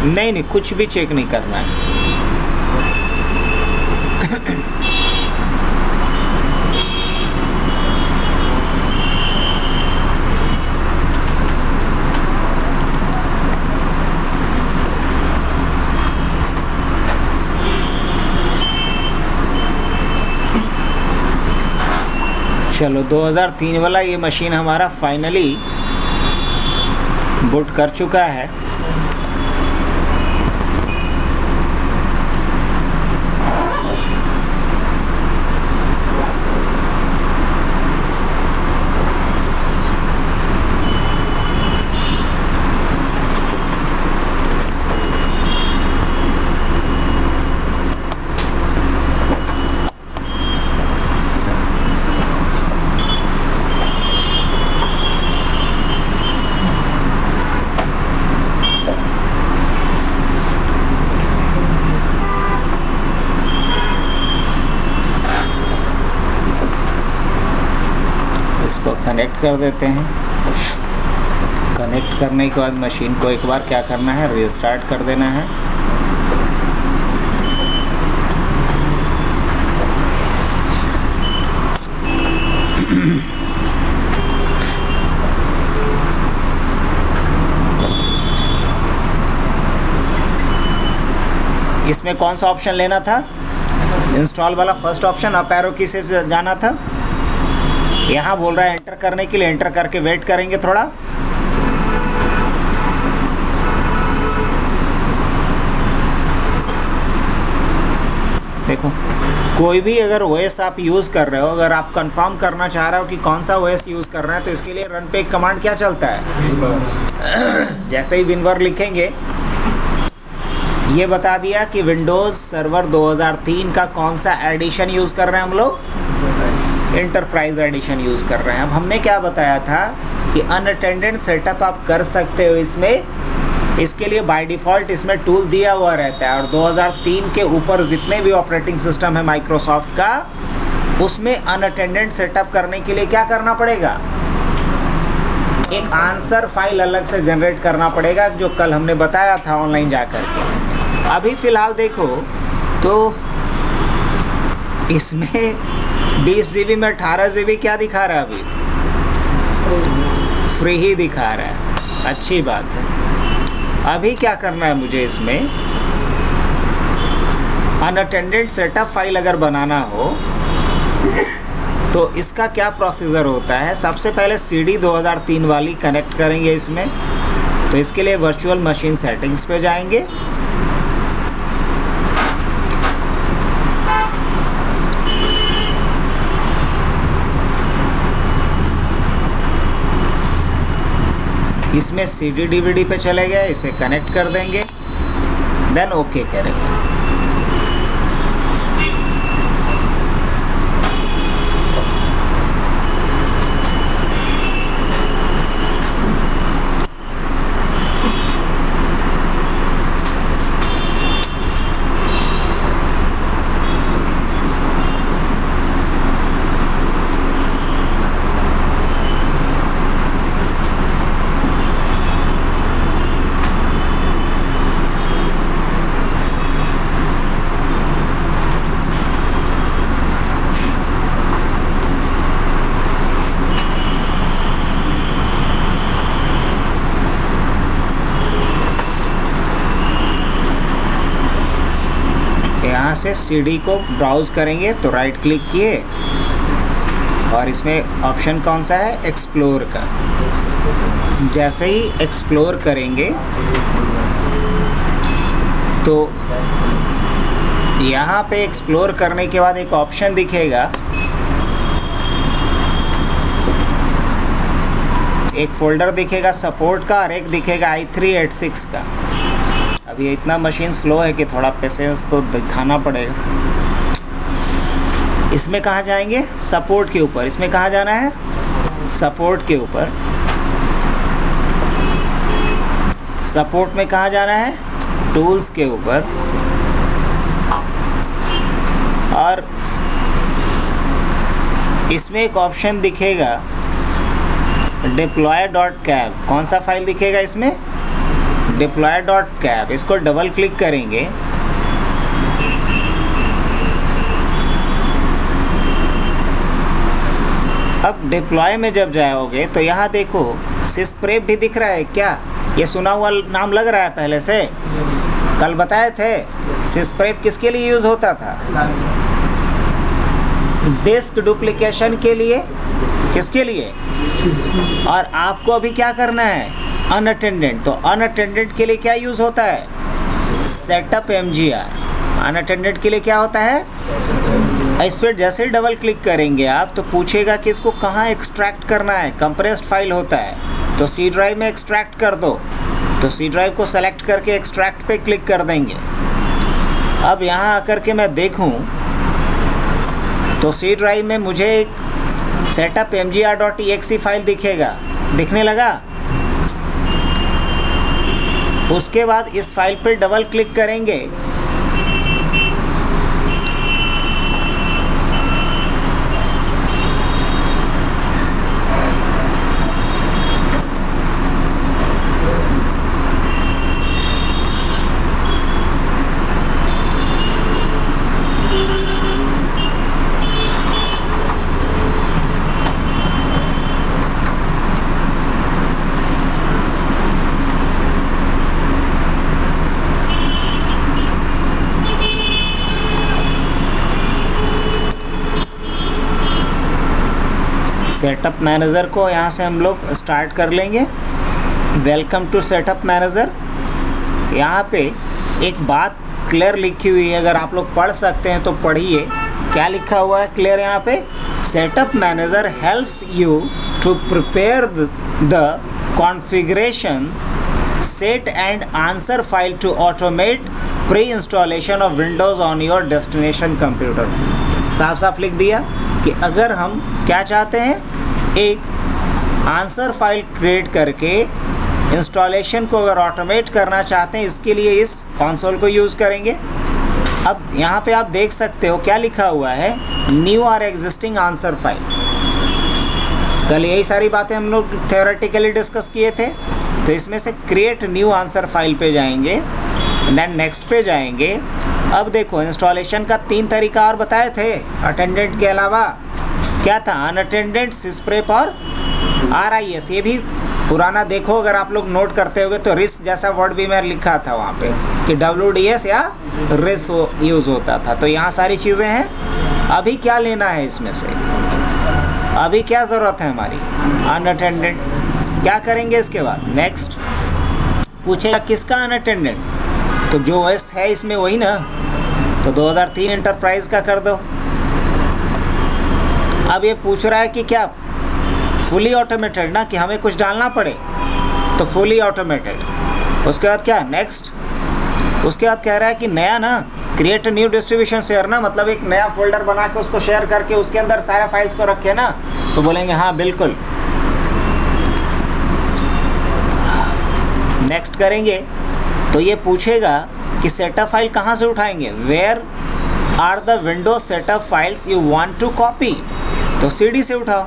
नहीं नहीं, कुछ भी चेक नहीं करना है। चलो 2003 वाला ये मशीन हमारा फाइनली बूट कर चुका है। इसको कनेक्ट कर देते हैं। कनेक्ट करने के बाद मशीन को एक बार क्या करना है, रीस्टार्ट कर देना है। इसमें कौन सा ऑप्शन लेना था, इंस्टॉल वाला फर्स्ट ऑप्शन, अप एरो की से जाना था। यहाँ बोल रहा है एंटर करने के लिए, एंटर करके वेट करेंगे थोड़ा। देखो, कोई भी अगर ओएस आप यूज़ कर रहे हो, अगर आप कंफर्म करना चाह रहे हो कि कौन सा ओएस यूज़ कर रहे हैं, तो इसके लिए रन पे एक कमांड क्या चलता है, जैसे ही विनवर लिखेंगे ये बता दिया कि विंडोज़ सर्वर 2003 का कौन सा एडिशन यूज़ कर रहे हैं हम लोग, एंटरप्राइज एडिशन यूज़ कर रहे हैं। अब हमने क्या बताया था कि अनअटेंडेड सेटअप आप कर सकते हो इसमें, इसके लिए बाय डिफ़ॉल्ट इसमें टूल दिया हुआ रहता है। और 2003 के ऊपर जितने भी ऑपरेटिंग सिस्टम है माइक्रोसॉफ्ट का, उसमें अनअटेंडेड सेटअप करने के लिए क्या करना पड़ेगा, एक आंसर फाइल अलग से जनरेट करना पड़ेगा, जो कल हमने बताया था ऑनलाइन जा कर के। अभी फ़िलहाल देखो तो इसमें 20 GB में 18 GB क्या दिखा रहा है, अभी फ्री ही दिखा रहा है। अच्छी बात है। अभी क्या करना है मुझे, इसमें अनअटेंडेड सेटअप फाइल अगर बनाना हो तो इसका क्या प्रोसीजर होता है। सबसे पहले CD 2003 वाली कनेक्ट करेंगे इसमें। तो इसके लिए वर्चुअल मशीन सेटिंग्स पे जाएंगे। इसमें CD DVD पे चले गए, इसे कनेक्ट कर देंगे, देन ओके करेंगे। यहाँ से CD को ब्राउज करेंगे तो राइट क्लिक किए और इसमें ऑप्शन कौन सा है, एक्सप्लोर का। जैसे ही एक्सप्लोर करेंगे तो यहाँ पे एक्सप्लोर करने के बाद एक ऑप्शन दिखेगा, एक फोल्डर दिखेगा सपोर्ट का और एक दिखेगा i386 का। अभी इतना मशीन स्लो है कि थोड़ा पेशेंस तो दिखाना पड़ेगा। इसमें कहाँ जाएंगे? सपोर्ट के ऊपर। इसमें कहाँ जाना है? सपोर्ट के ऊपर। सपोर्ट में कहाँ जाना है? टूल्स के ऊपर। और इसमें एक ऑप्शन दिखेगा deploy.cap। कौन सा फाइल दिखेगा इसमें? deploy.cap। इसको डबल क्लिक करेंगे। अब डिप्लॉय में जब जाओगे तो यहाँ देखो सिस्प्रेप भी दिख रहा है क्या? ये सुना हुआ नाम लग रहा है पहले से। कल बताए थे सिस्प्रेप किसके लिए यूज़ होता था? डिस्क डुप्लीकेशन के लिए। किसके लिए? और आपको अभी क्या करना है? अनअटेंडेंट। तो अनअटेंडेंट के लिए क्या यूज़ होता है? Setup MGR। अनअटेंडेंट के लिए क्या होता है? इस पर जैसे डबल क्लिक करेंगे आप तो पूछेगा कि इसको कहाँ एक्सट्रैक्ट करना है। कंप्रेस्ड फाइल होता है तो सी ड्राइव में एक्सट्रैक्ट कर दो। तो सी ड्राइव को सेलेक्ट करके एक्सट्रैक्ट पे क्लिक कर देंगे। अब यहाँ आकर के मैं देखूँ तो सी ड्राइव में मुझे एक सेटअप mgr.exe फाइल दिखेगा। दिखने लगा? उसके बाद इस फाइल पर डबल क्लिक करेंगे। सेटअप मैनेजर को यहाँ से हम लोग स्टार्ट कर लेंगे। Welcome to setup manager. यहाँ पे एक बात क्लियर लिखी हुई है, अगर आप लोग पढ़ सकते हैं तो पढ़िए। क्या लिखा हुआ है क्लियर यहाँ पे? Setup manager helps you to prepare the configuration set and answer file to automate pre installation of Windows on your destination computer. साफ साफ लिख दिया कि अगर हम क्या चाहते हैं, एक आंसर फाइल क्रिएट करके इंस्टॉलेशन को अगर ऑटोमेट करना चाहते हैं, इसके लिए इस कंसोल को यूज़ करेंगे। अब यहाँ पे आप देख सकते हो क्या लिखा हुआ है, न्यू और एग्जिस्टिंग आंसर फाइल। कल यही सारी बातें हम लोग थ्योरेटिकली डिस्कस किए थे। तो इसमें से क्रिएट न्यू आंसर फाइल पे जाएंगे, देन नेक्स्ट पे जाएंगे। अब देखो इंस्टॉलेशन का 3 तरीका और बताए थे अटेंडेंट के अलावा। क्या था? अनअटेंडेंट, सिस्प्रेप और RIS। ये भी पुराना देखो, अगर आप लोग नोट करते होगे तो रिस जैसा वर्ड भी मैं लिखा था वहाँ पे कि WDS या रिस यूज़ होता था। तो यहाँ सारी चीज़ें हैं। अभी क्या लेना है इसमें से? अभी क्या ज़रूरत है हमारी? अनअटेंडेंट। क्या करेंगे इसके बाद? नेक्स्ट पूछेगा किसका अनअटेंडेंट? तो जो OS है इसमें वही ना। तो 2003 इंटरप्राइज का कर दो। अब ये पूछ रहा है कि क्या फुली ऑटोमेटेड ना, कि हमें कुछ डालना पड़े, तो फुली ऑटोमेटेड। उसके बाद क्या? नेक्स्ट। उसके बाद कह रहा है कि नया ना, क्रिएट न्यू डिस्ट्रीब्यूशन शेयर ना, मतलब एक नया फोल्डर बना के उसको शेयर करके उसके अंदर सारे फाइल्स को रखे ना। तो बोलेंगे हाँ बिल्कुल। नेक्स्ट करेंगे तो ये पूछेगा कि सेटअप फाइल कहाँ से उठाएंगे? Where are the Windows setup files you want to copy? तो CD से उठाओ।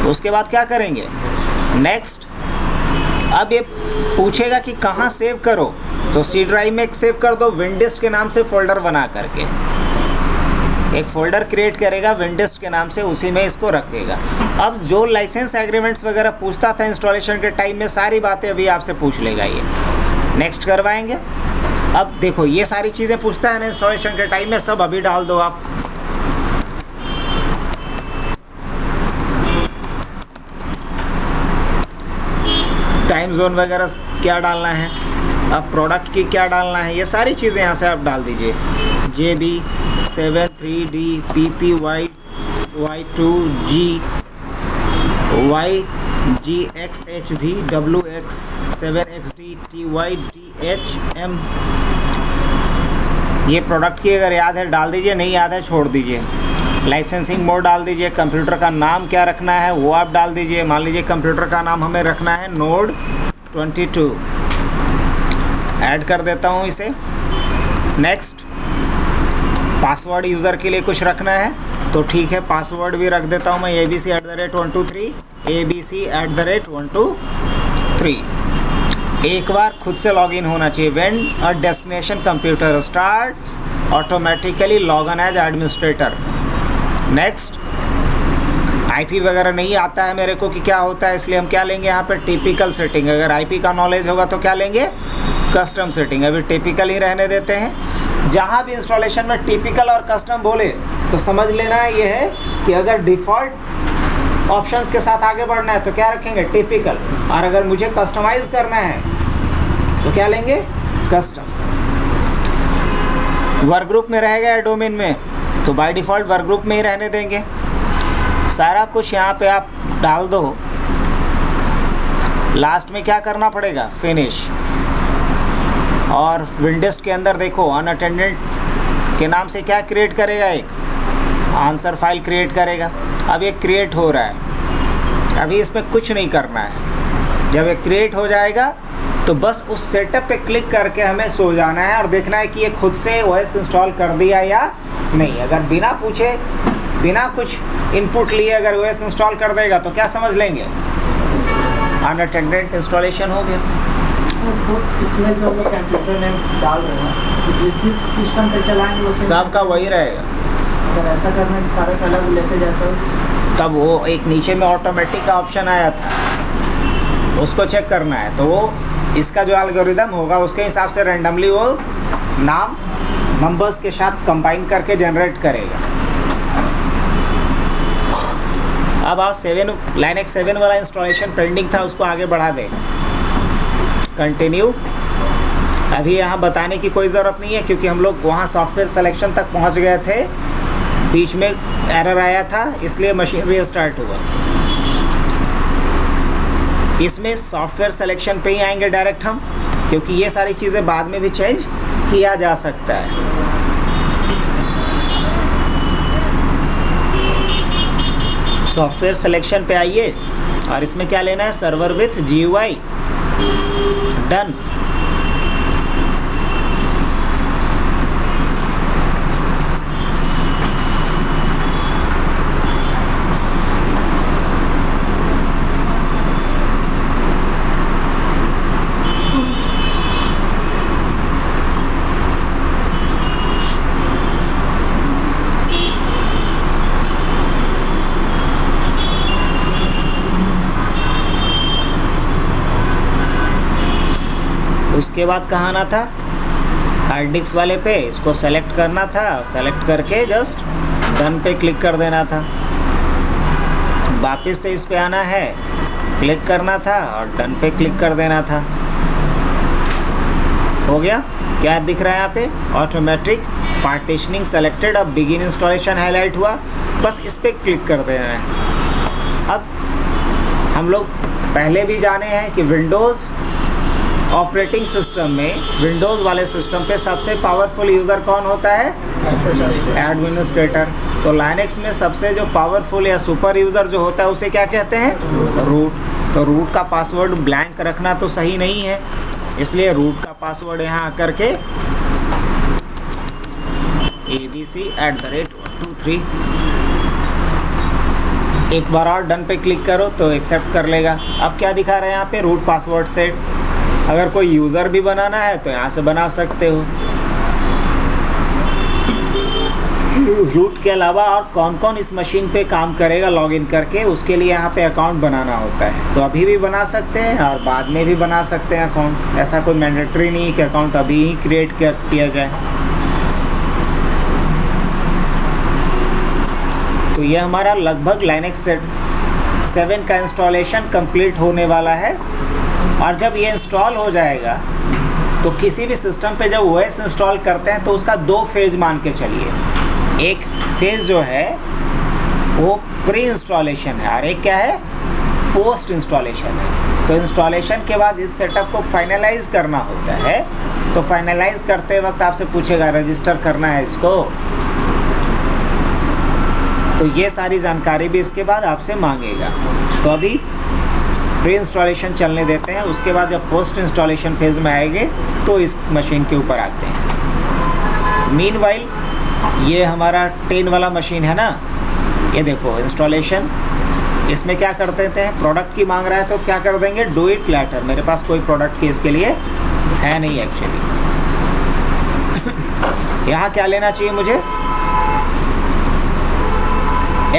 उसके बाद क्या करेंगे? नेक्स्ट। अब ये पूछेगा कि कहाँ सेव करो? तो C ड्राइव में सेव कर दो, विंडिस्ट के नाम से फोल्डर बना करके। एक फोल्डर क्रिएट करेगा विंडिस्ट के नाम से, उसी में इसको रखेगा। अब जो लाइसेंस एग्रीमेंट्स वगैरह पूछता था इंस्टॉलेशन के टाइम में, सारी बातें अभी आपसे पूछ लेगा ये। नेक्स्ट करवाएंगे। अब देखो ये सारी चीज़ें पूछता है ना इंस्टॉलेशन के टाइम में, सब अभी डाल दो आप। टाइम जोन वगैरह क्या डालना है, अब प्रोडक्ट की क्या डालना है, ये सारी चीज़ें यहाँ से आप डाल दीजिए। JB73D PPY Y2G YGXHV WX7XD TYD HM, ये प्रोडक्ट की अगर याद है डाल दीजिए, नहीं याद है छोड़ दीजिए। लाइसेंसिंग मोड डाल दीजिए, कंप्यूटर का नाम क्या रखना है वो आप डाल दीजिए। मान लीजिए कंप्यूटर का नाम हमें रखना है नोड 22, ऐड कर देता हूँ इसे। नेक्स्ट, पासवर्ड यूज़र के लिए कुछ रखना है तो ठीक है, पासवर्ड भी रख देता हूँ मैं abc@123, abc@123। एक बार खुद से लॉगिन होना चाहिए। When a destination computer starts automatically login as administrator. Next, IP वगैरह नहीं आता है मेरे को कि क्या होता है, इसलिए हम क्या लेंगे यहाँ पे टिपिकल सेटिंग। अगर आईपी का नॉलेज होगा तो क्या लेंगे, कस्टम सेटिंग। अभी टिपिकल ही रहने देते हैं। जहाँ भी इंस्टॉलेशन में टिपिकल और कस्टम बोले तो समझ लेना ये है कि अगर डिफ़ॉल्ट ऑप्शंस के साथ आगे बढ़ना है तो क्या रखेंगे, टिपिकल। और अगर मुझे कस्टमाइज़ करना है तो क्या लेंगे, कस्टम। वर्क ग्रुप में रहेगा या डोमेन में, तो बाय डिफ़ॉल्ट वर्क ग्रुप में ही रहने देंगे। सारा कुछ यहाँ पे आप डाल दो। लास्ट में क्या करना पड़ेगा, फिनिश। और विंडोज़ के अंदर देखो अनअटेंडेड के नाम से क्या क्रिएट करेगा, एक आंसर फाइल क्रिएट करेगा। अब ये क्रिएट हो रहा है, अभी इसमें कुछ नहीं करना है। जब ये क्रिएट हो जाएगा तो बस उस सेटअप पे क्लिक करके हमें सो जाना है और देखना है कि ये खुद से ओएस इंस्टॉल कर दिया या नहीं। अगर बिना पूछे, बिना कुछ इनपुट लिए अगर ओएस इंस्टॉल कर देगा तो क्या समझ लेंगे, अनअटेंडेड इंस्टॉलेशन हो गया। इसमें जो हम लोग कंप्यूटर नेम डाल रहे हैं तो जिस सिस्टम पे चलाएंगे वो सबका वही रहेगा। अगर ऐसा करना है कि सारे का अलग लेते जाते हो, तब वो एक नीचे में ऑटोमेटिक का ऑप्शन आया था, उसको चेक करना है। तो वो इसका जो एल्गोरिदम होगा उसके हिसाब से रैंडमली वो नाम नंबर्स के साथ कंबाइन करके जनरेट करेगा। अब आप लाइनक्स 7 वाला इंस्टॉलेशन पेंडिंग था, उसको आगे बढ़ा दें। कंटिन्यू। अभी यहाँ बताने की कोई ज़रूरत नहीं है क्योंकि हम लोग वहाँ सॉफ्टवेयर सिलेक्शन तक पहुँच गए थे। बीच में एरर आया था इसलिए मशीन रीस्टार्ट हुआ। इसमें सॉफ्टवेयर सिलेक्शन पे ही आएंगे डायरेक्ट हम, क्योंकि ये सारी चीज़ें बाद में भी चेंज किया जा सकता है। सॉफ्टवेयर सिलेक्शन पे आइए और इसमें क्या लेना है, सर्वर विथ GUI, डन। उसके बाद कहाँ आना था, हार्ड डिस्क वाले पे इसको सेलेक्ट करना था, सेलेक्ट करके जस्ट डन पे क्लिक कर देना था। वापस से इस पे आना है, क्लिक करना था और डन पे क्लिक कर देना था। हो गया। क्या दिख रहा है यहाँ पे, ऑटोमेटिक पार्टीशनिंग सेलेक्टेड। अब बिगिन इंस्टॉलेशन हाईलाइट हुआ, बस इस पे क्लिक कर देना है। अब हम लोग पहले भी जाने हैं कि विंडोज़ ऑपरेटिंग सिस्टम में, विंडोज़ वाले सिस्टम पे सबसे पावरफुल यूज़र कौन होता है, एडमिनिस्ट्रेटर। तो लाइनक्स में सबसे जो पावरफुल या सुपर यूज़र जो होता है उसे क्या कहते हैं, रूट। तो रूट का पासवर्ड ब्लैंक रखना तो सही नहीं है, इसलिए रूट का पासवर्ड यहाँ आकर के abc@123। एक बार और डन पे क्लिक करो तो एक्सेप्ट कर लेगा। अब क्या दिखा रहे हैं यहाँ पे, रूट पासवर्ड सेट। अगर कोई यूज़र भी बनाना है तो यहाँ से बना सकते हो। रूट के अलावा और कौन कौन इस मशीन पे काम करेगा लॉगिन करके, उसके लिए यहाँ पे अकाउंट बनाना होता है। तो अभी भी बना सकते हैं और बाद में भी बना सकते हैं अकाउंट। ऐसा कोई मैंडेटरी नहीं है कि अकाउंट अभी ही क्रिएट किया जाए। तो ये हमारा लगभग लाइनक्स 7 का इंस्टॉलेशन कंप्लीट होने वाला है। और जब ये इंस्टॉल हो जाएगा तो किसी भी सिस्टम पे जब ओएस इंस्टॉल करते हैं तो उसका 2 फेज़ मान के चलिए। एक फेज़ जो है वो प्री इंस्टॉलेशन है और एक क्या है, पोस्ट इंस्टॉलेशन है। तो इंस्टॉलेशन के बाद इस सेटअप को फाइनलाइज करना होता है। तो फाइनलाइज करते वक्त आपसे पूछेगा रजिस्टर करना है इसको, तो ये सारी जानकारी भी इसके बाद आपसे मांगेगा। तो अभी प्री इंस्टॉलेशन चलने देते हैं, उसके बाद जब पोस्ट इंस्टॉलेशन फेज़ में आएंगे तो इस मशीन के ऊपर आते हैं। मीनवाइल ये हमारा 10 वाला मशीन है ना, ये देखो इंस्टॉलेशन, इसमें क्या कर देते हैं, प्रोडक्ट की मांग रहा है तो क्या कर देंगे, डू इट लेटर। मेरे पास कोई प्रोडक्ट की इसके लिए है नहीं एक्चुअली। यहाँ क्या लेना चाहिए मुझे,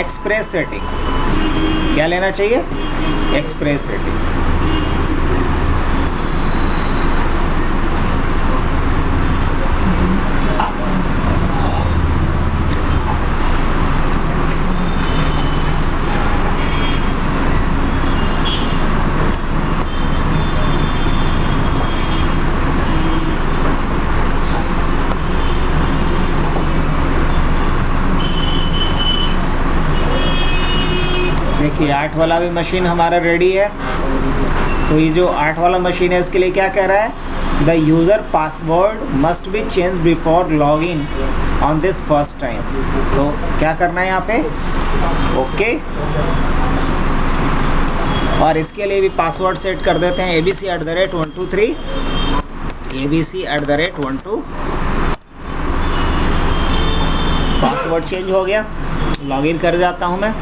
एक्सप्रेस सेटिंग। क्या लेना चाहिए, एक्सप्रेस सेटिंग। देखिए 8 वाला भी मशीन हमारा रेडी है। तो ये जो 8 वाला मशीन है इसके लिए क्या कह रहा है, the user password must be change before log in on this first time. तो क्या करना है यहाँ पे, ओके। और इसके लिए भी पासवर्ड सेट कर देते हैं abc@123, abc@123। पासवर्ड चेंज हो गया, लॉगिन कर जाता हूँ मैं।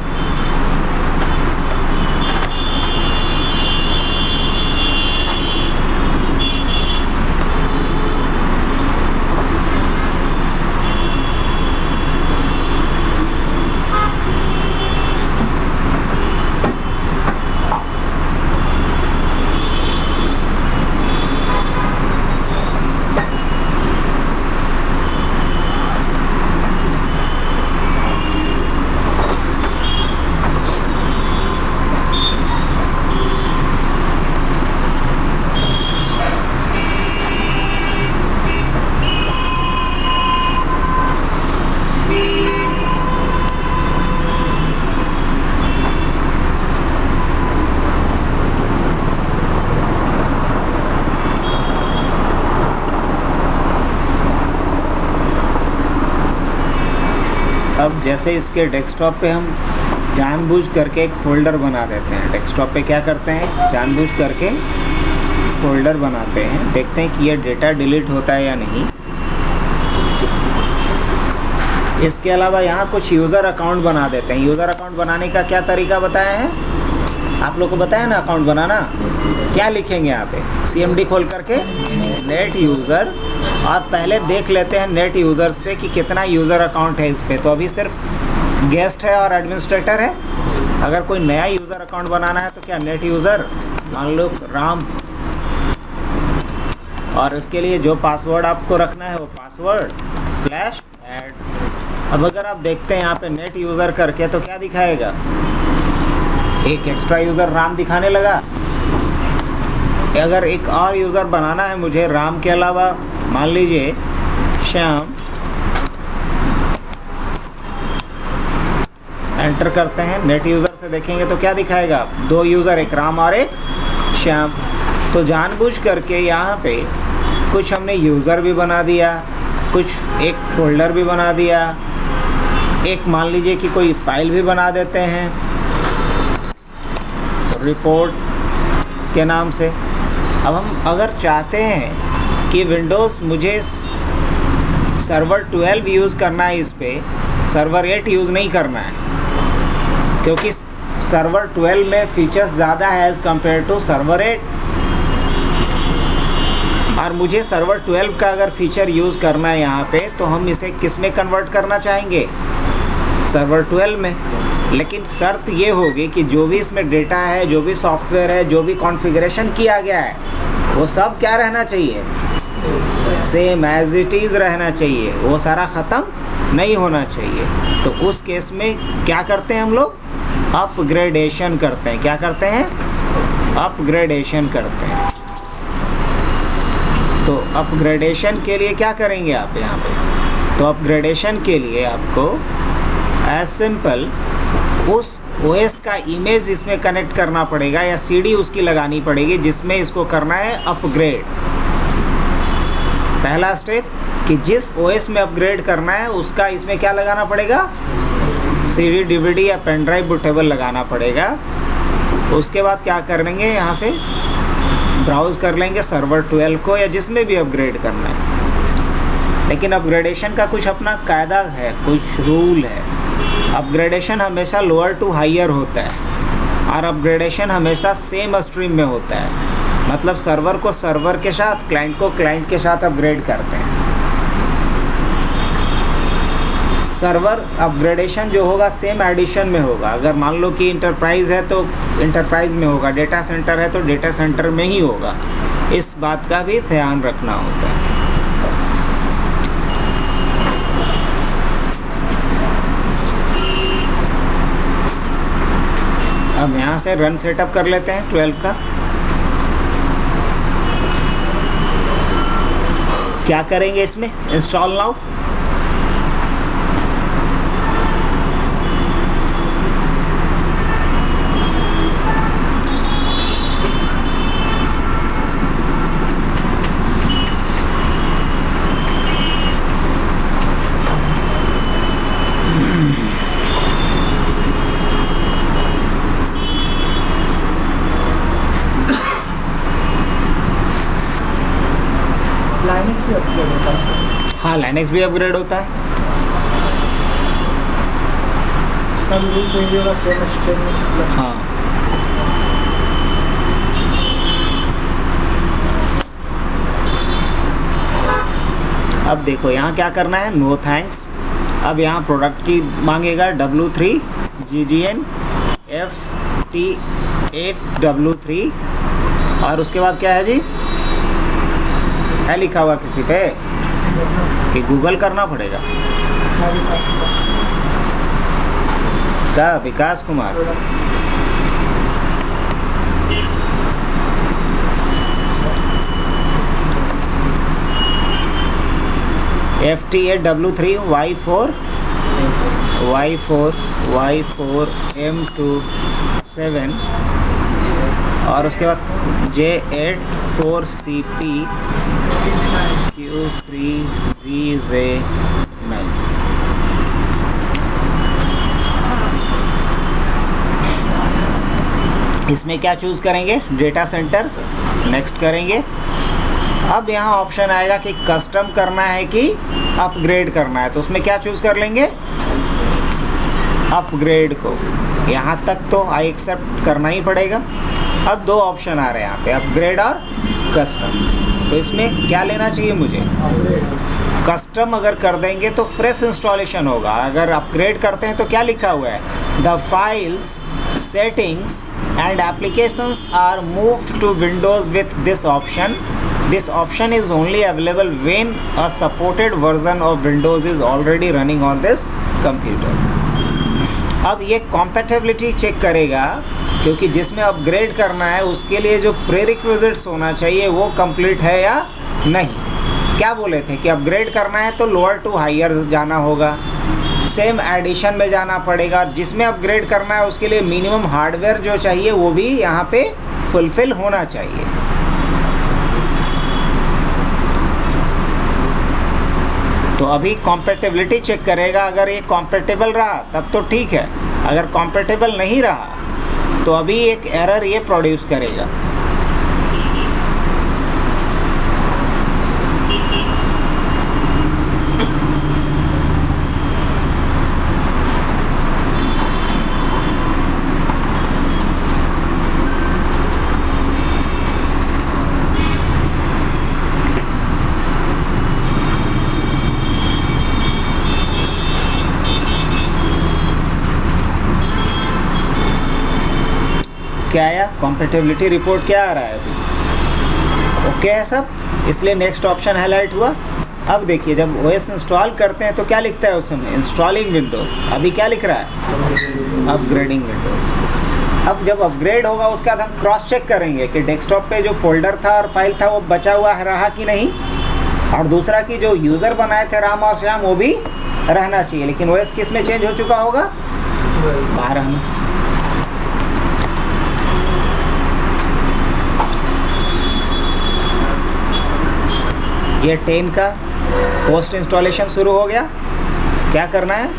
अब जैसे इसके डेस्कटॉप पे हम जानबूझ करके एक फ़ोल्डर बना देते हैं। डेस्कटॉप पे क्या करते हैं, जानबूझ करके फ़ोल्डर बनाते हैं, देखते हैं कि ये डेटा डिलीट होता है या नहीं। इसके अलावा यहाँ कुछ यूज़र अकाउंट बना देते हैं। यूज़र अकाउंट बनाने का क्या तरीका बताया है, आप लोग को बताया ना अकाउंट बनाना। क्या लिखेंगे यहाँ पे, CMD खोल करके नेट यूज़र, और पहले देख लेते हैं नेट यूज़र से कि कितना यूज़र अकाउंट है इस पर। तो अभी सिर्फ गेस्ट है और एडमिनिस्ट्रेटर है। अगर कोई नया यूज़र अकाउंट बनाना है तो क्या नेट यूज़र, मान लो राम, और इसके लिए जो पासवर्ड आपको रखना है वो पासवर्ड /add। अब अगर आप देखते हैं यहाँ पे नेट यूज़र करके तो क्या दिखाएगा, एक एक्स्ट्रा यूज़र राम दिखाने लगा। अगर एक और यूज़र बनाना है मुझे राम के अलावा, मान लीजिए श्याम, एंटर करते हैं, नेट यूज़र से देखेंगे तो क्या दिखाएगा, 2 यूज़र, एक राम और एक श्याम। तो जानबूझ करके यहाँ पे कुछ हमने यूज़र भी बना दिया, कुछ एक फोल्डर भी बना दिया, एक मान लीजिए कि कोई फाइल भी बना देते हैं रिपोर्ट के नाम से। अब हम अगर चाहते हैं कि विंडोज़ मुझे सर्वर 12 यूज़ करना है, इस पे सर्वर 8 यूज़ नहीं करना है, क्योंकि सर्वर 12 में फीचर्स ज़्यादा है एज़ कम्पेयर टू सर्वर 8, और मुझे सर्वर 12 का अगर फीचर यूज़ करना है यहाँ पे, तो हम इसे किस में कन्वर्ट करना चाहेंगे, सर्वर 12 में। लेकिन शर्त ये होगी कि जो भी इसमें डेटा है, जो भी सॉफ्टवेयर है, जो भी कॉन्फ़िगरेशन किया गया है, वो सब क्या रहना चाहिए, सेम एज इट इज़ रहना चाहिए, वो सारा ख़त्म नहीं होना चाहिए। तो उस केस में क्या करते हैं हम लोग, अपग्रेडेशन करते हैं। क्या करते हैं, अपग्रेडेशन करते हैं। तो अपग्रेडेशन के लिए क्या करेंगे आप यहाँ पे, तो अपग्रेडेशन के लिए आपको एज सिंपल उस ओएस का इमेज इसमें कनेक्ट करना पड़ेगा या सीडी उसकी लगानी पड़ेगी जिसमें इसको करना है अपग्रेड। पहला स्टेप कि जिस ओएस में अपग्रेड करना है उसका इसमें क्या लगाना पड़ेगा, सीडी डीवीडी या पेन ड्राइव बूटेबल लगाना पड़ेगा। उसके बाद क्या करेंगे, यहाँ से ब्राउज कर लेंगे सर्वर 12 को या जिसमें भी अपग्रेड करना है। लेकिन अपग्रेडेशन का कुछ अपना कायदा है, कुछ रूल है। अपग्रेडेशन हमेशा लोअर टू हायर होता है और अपग्रेडेशन हमेशा सेम स्ट्रीम में होता है। मतलब सर्वर को सर्वर के साथ, क्लाइंट को क्लाइंट के साथ अपग्रेड करते हैं। सर्वर अपग्रेडेशन जो होगा सेम एडिशन में होगा। अगर मान लो कि इंटरप्राइज है तो इंटरप्राइज में होगा, डेटा सेंटर है तो डेटा सेंटर में ही होगा। इस बात का भी ध्यान रखना होता है। अब यहाँ से रन सेटअप कर लेते हैं 12 का। क्या करेंगे इसमें, इंस्टॉल नाउ। लाइनेक्स भी अपग्रेड होता है सर। हाँ, लाइनेक्स भी अपग्रेड होता है। इसका भी रूल चेंज होगा सेम स्ट्रीम में। हाँ, अब देखो यहाँ क्या करना है, नो थैंक्स। अब यहाँ प्रोडक्ट की मांगेगा W3 GGN FT8W3 और उसके बाद क्या है जी, है लिखा हुआ किसी पे कि गूगल करना पड़ेगा। क्या, विकास कुमार। FT8W3 Y4M27 और उसके बाद J84CP Q3VJ9। इसमें क्या चूज़ करेंगे, डेटा सेंटर, नेक्स्ट करेंगे। अब यहाँ ऑप्शन आएगा कि कस्टम करना है कि अपग्रेड करना है, तो उसमें क्या चूज़ कर लेंगे, अपग्रेड को। यहाँ तक तो आई एक्सेप्ट करना ही पड़ेगा। अब दो ऑप्शन आ रहे हैं यहाँ पे, अपग्रेड और कस्टम। तो इसमें क्या लेना चाहिए मुझे, कस्टम अगर कर देंगे तो फ्रेश इंस्टॉलेशन होगा। अगर अपग्रेड करते हैं तो क्या लिखा हुआ है, the files settings and applications are moved to Windows with this option. This option is only available when a supported version of Windows is already running on this computer. अब ये compatibility चेक करेगा क्योंकि जिसमें अपग्रेड करना है उसके लिए जो प्रीरिक्विजिट्स होना चाहिए वो कंप्लीट है या नहीं। क्या बोले थे कि अपग्रेड करना है तो लोअर टू हायर जाना होगा, सेम एडिशन में जाना पड़ेगा। जिसमें अपग्रेड करना है उसके लिए मिनिमम हार्डवेयर जो चाहिए वो भी यहाँ पे फुलफिल होना चाहिए। तो अभी कॉम्पेटेबिलिटी चेक करेगा, अगर ये कॉम्पेटेबल रहा तब तो ठीक है, अगर कॉम्पेटेबल नहीं रहा तो अभी एक एरर ये प्रोड्यूस करेगा। क्या आया, कॉम्पेटेबिलिटी रिपोर्ट क्या आ रहा है अभी, ओके है सब, इसलिए नेक्स्ट ऑप्शन हाईलाइट हुआ। अब देखिए जब ओएस इंस्टॉल करते हैं तो क्या लिखता है उसमें, इंस्टॉलिंग विंडोज़। अभी क्या लिख रहा है, अपग्रेडिंग विंडोज़। अब जब अपग्रेड होगा उसके बाद हम क्रॉस चेक करेंगे कि डेस्कटॉप पे जो फोल्डर था और फाइल था वो बचा हुआ रहा कि नहीं, और दूसरा कि जो यूज़र बनाए थे राम और श्याम वो भी रहना चाहिए। लेकिन ओएस किस में चेंज हो चुका होगा, 12 में। ये 10 का पोस्ट इंस्टॉलेशन शुरू हो गया। क्या करना है,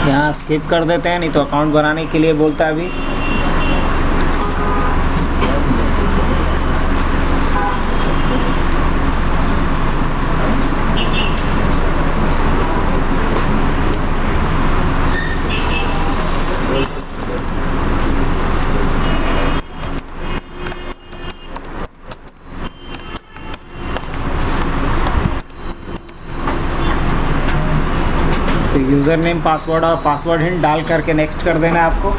यहाँ स्किप कर देते हैं, नहीं तो अकाउंट बनाने के लिए बोलता है अभी। तो यूज़र नेम पासवर्ड और पासवर्ड हिंट डाल करके नेक्स्ट कर देना है आपको।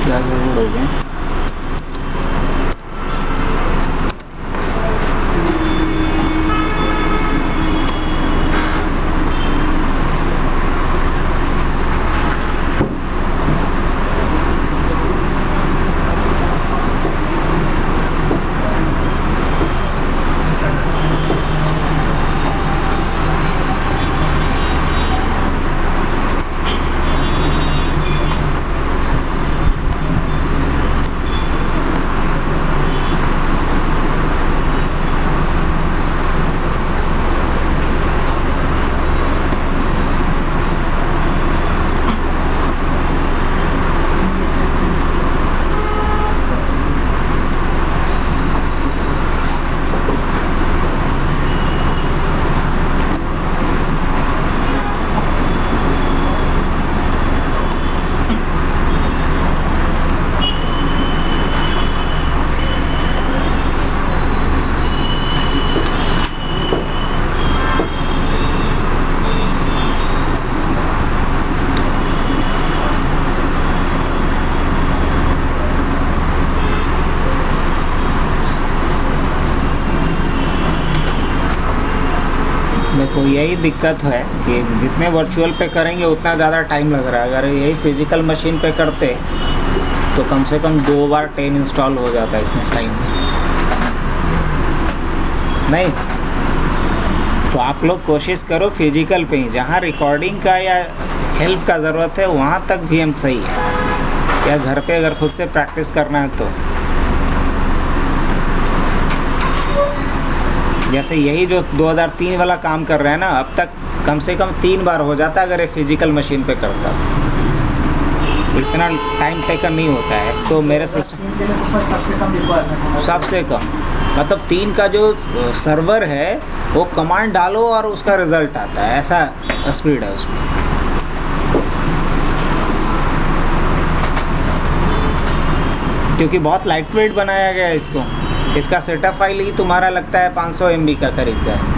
क्या गड़बड़ हो गया? देखो यही दिक्कत है कि जितने वर्चुअल पे करेंगे उतना ज़्यादा टाइम लग रहा है। अगर यही फिजिकल मशीन पे करते तो कम से कम 2 बार 10 इंस्टॉल हो जाता है इतने टाइम में। नहीं तो आप लोग कोशिश करो फिजिकल पे ही, जहाँ रिकॉर्डिंग का या हेल्प का ज़रूरत है वहाँ तक भी हम सही है। क्या घर पे अगर खुद से प्रैक्टिस करना है तो जैसे यही जो 2003 वाला काम कर रहे हैं ना, अब तक कम से कम 3 बार हो जाता अगर ये फिजिकल मशीन पे करता। इतना टाइम टेकन नहीं होता है। तो मेरे सिस्टम के लिए तो सर सबसे कम रिक्वायरमेंट है। सबसे कम मतलब 3 का जो सर्वर है वो कमांड डालो और उसका रिज़ल्ट आता है, ऐसा स्पीड है उसमें। क्योंकि बहुत लाइट वेट बनाया गया है इसको। इसका सेटअप फाइल ही तुम्हारा लगता है 500 MB का करीब का है।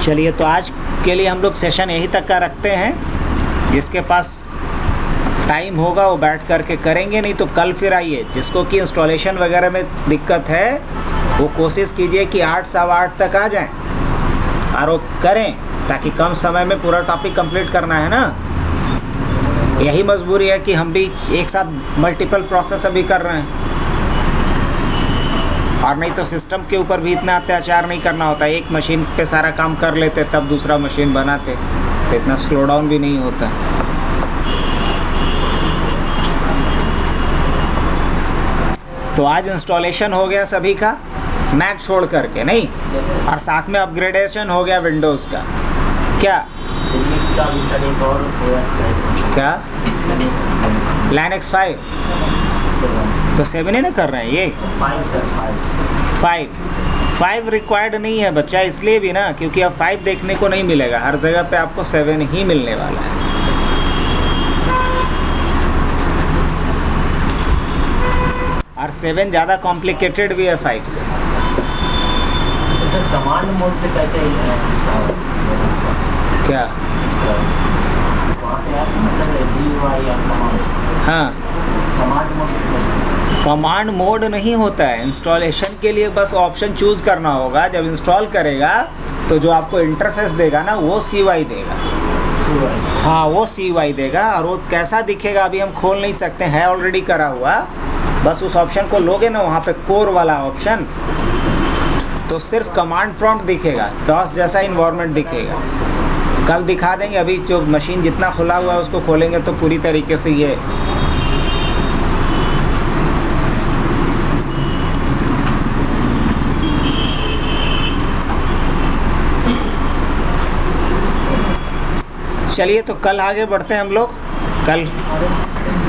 चलिए, तो आज के लिए हम लोग सेशन यहीं तक का रखते हैं। जिसके पास टाइम होगा वो बैठ करके करेंगे, नहीं तो कल फिर आइए। जिसको कि इंस्टॉलेशन वगैरह में दिक्कत है वो कोशिश कीजिए कि 8 सवा 8 तक आ जाएं और वो करें, ताकि कम समय में पूरा टॉपिक कंप्लीट करना है ना। यही मजबूरी है कि हम भी एक साथ मल्टीपल प्रोसेस अभी कर रहे हैं, और नहीं तो सिस्टम के ऊपर भी इतना अत्याचार नहीं करना होता। एक मशीन पे सारा काम कर लेते तब दूसरा मशीन बनाते, तो इतना स्लो डाउन भी नहीं होता। तो आज इंस्टॉलेशन हो गया सभी का, मैक छोड़ करके नहीं, और साथ में अपग्रेडेशन हो गया विंडोज़ का। क्या लिनक्स का भी सर एक और OS है। क्या Linux 5 तो 7 ही ना कर रहे हैं ये 5 सर 5 रिक्वायर्ड नहीं है बच्चा, इसलिए भी ना क्योंकि अब 5 देखने को नहीं मिलेगा। हर जगह पे आपको 7 ही मिलने वाला है। और 7 ज़्यादा कॉम्प्लिकेटेड भी है 5 से। तो सर कमांड मोड से कैसे क्या वहाँ पे आप मतलब GUI या हाँ, कमांड मोड कमांड मोड नहीं होता है। इंस्टॉलेशन के लिए बस ऑप्शन चूज़ करना होगा। जब इंस्टॉल करेगा तो जो आपको इंटरफेस देगा ना वो CY देगा। हाँ, वो CY देगा। और वो कैसा दिखेगा अभी हम खोल नहीं सकते हैं, ऑलरेडी करा हुआ। बस उस ऑप्शन को लोगे ना, वहाँ पे कोर वाला ऑप्शन, तो सिर्फ कमांड प्रॉम्प्ट दिखेगा, डॉस जैसा इन्वायरमेंट दिखेगा। कल दिखा देंगे। अभी जो मशीन जितना खुला हुआ है उसको खोलेंगे तो पूरी तरीके से ये चलिए, तो कल आगे बढ़ते हैं हम लोग। कल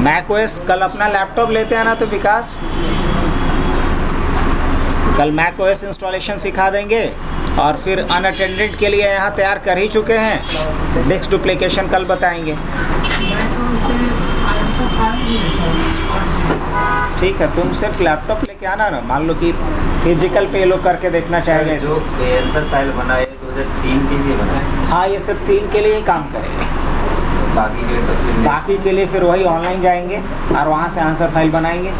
macOS, कल अपना लैपटॉप लेते हैं ना तो विकास, कल macOS इंस्टॉलेशन सिखा देंगे। और फिर अनअटेंडेड के लिए यहाँ तैयार कर ही चुके हैं, डिस्क डुप्लीकेशन कल बताएंगे। ठीक है, तुम सिर्फ लैपटॉप लेके आना ना। मान लो कि फिजिकल पे लोग करके देखना चाहेंगे। जो आंसर फाइल बनाए 2003 के लिए बनाए, हाँ, ये सिर्फ 3 के लिए ही काम करेंगे। बाकी के लिए तो फिर बाकी के लिए फिर वही ऑनलाइन जाएंगे और वहाँ से आंसर फाइल बनाएंगे।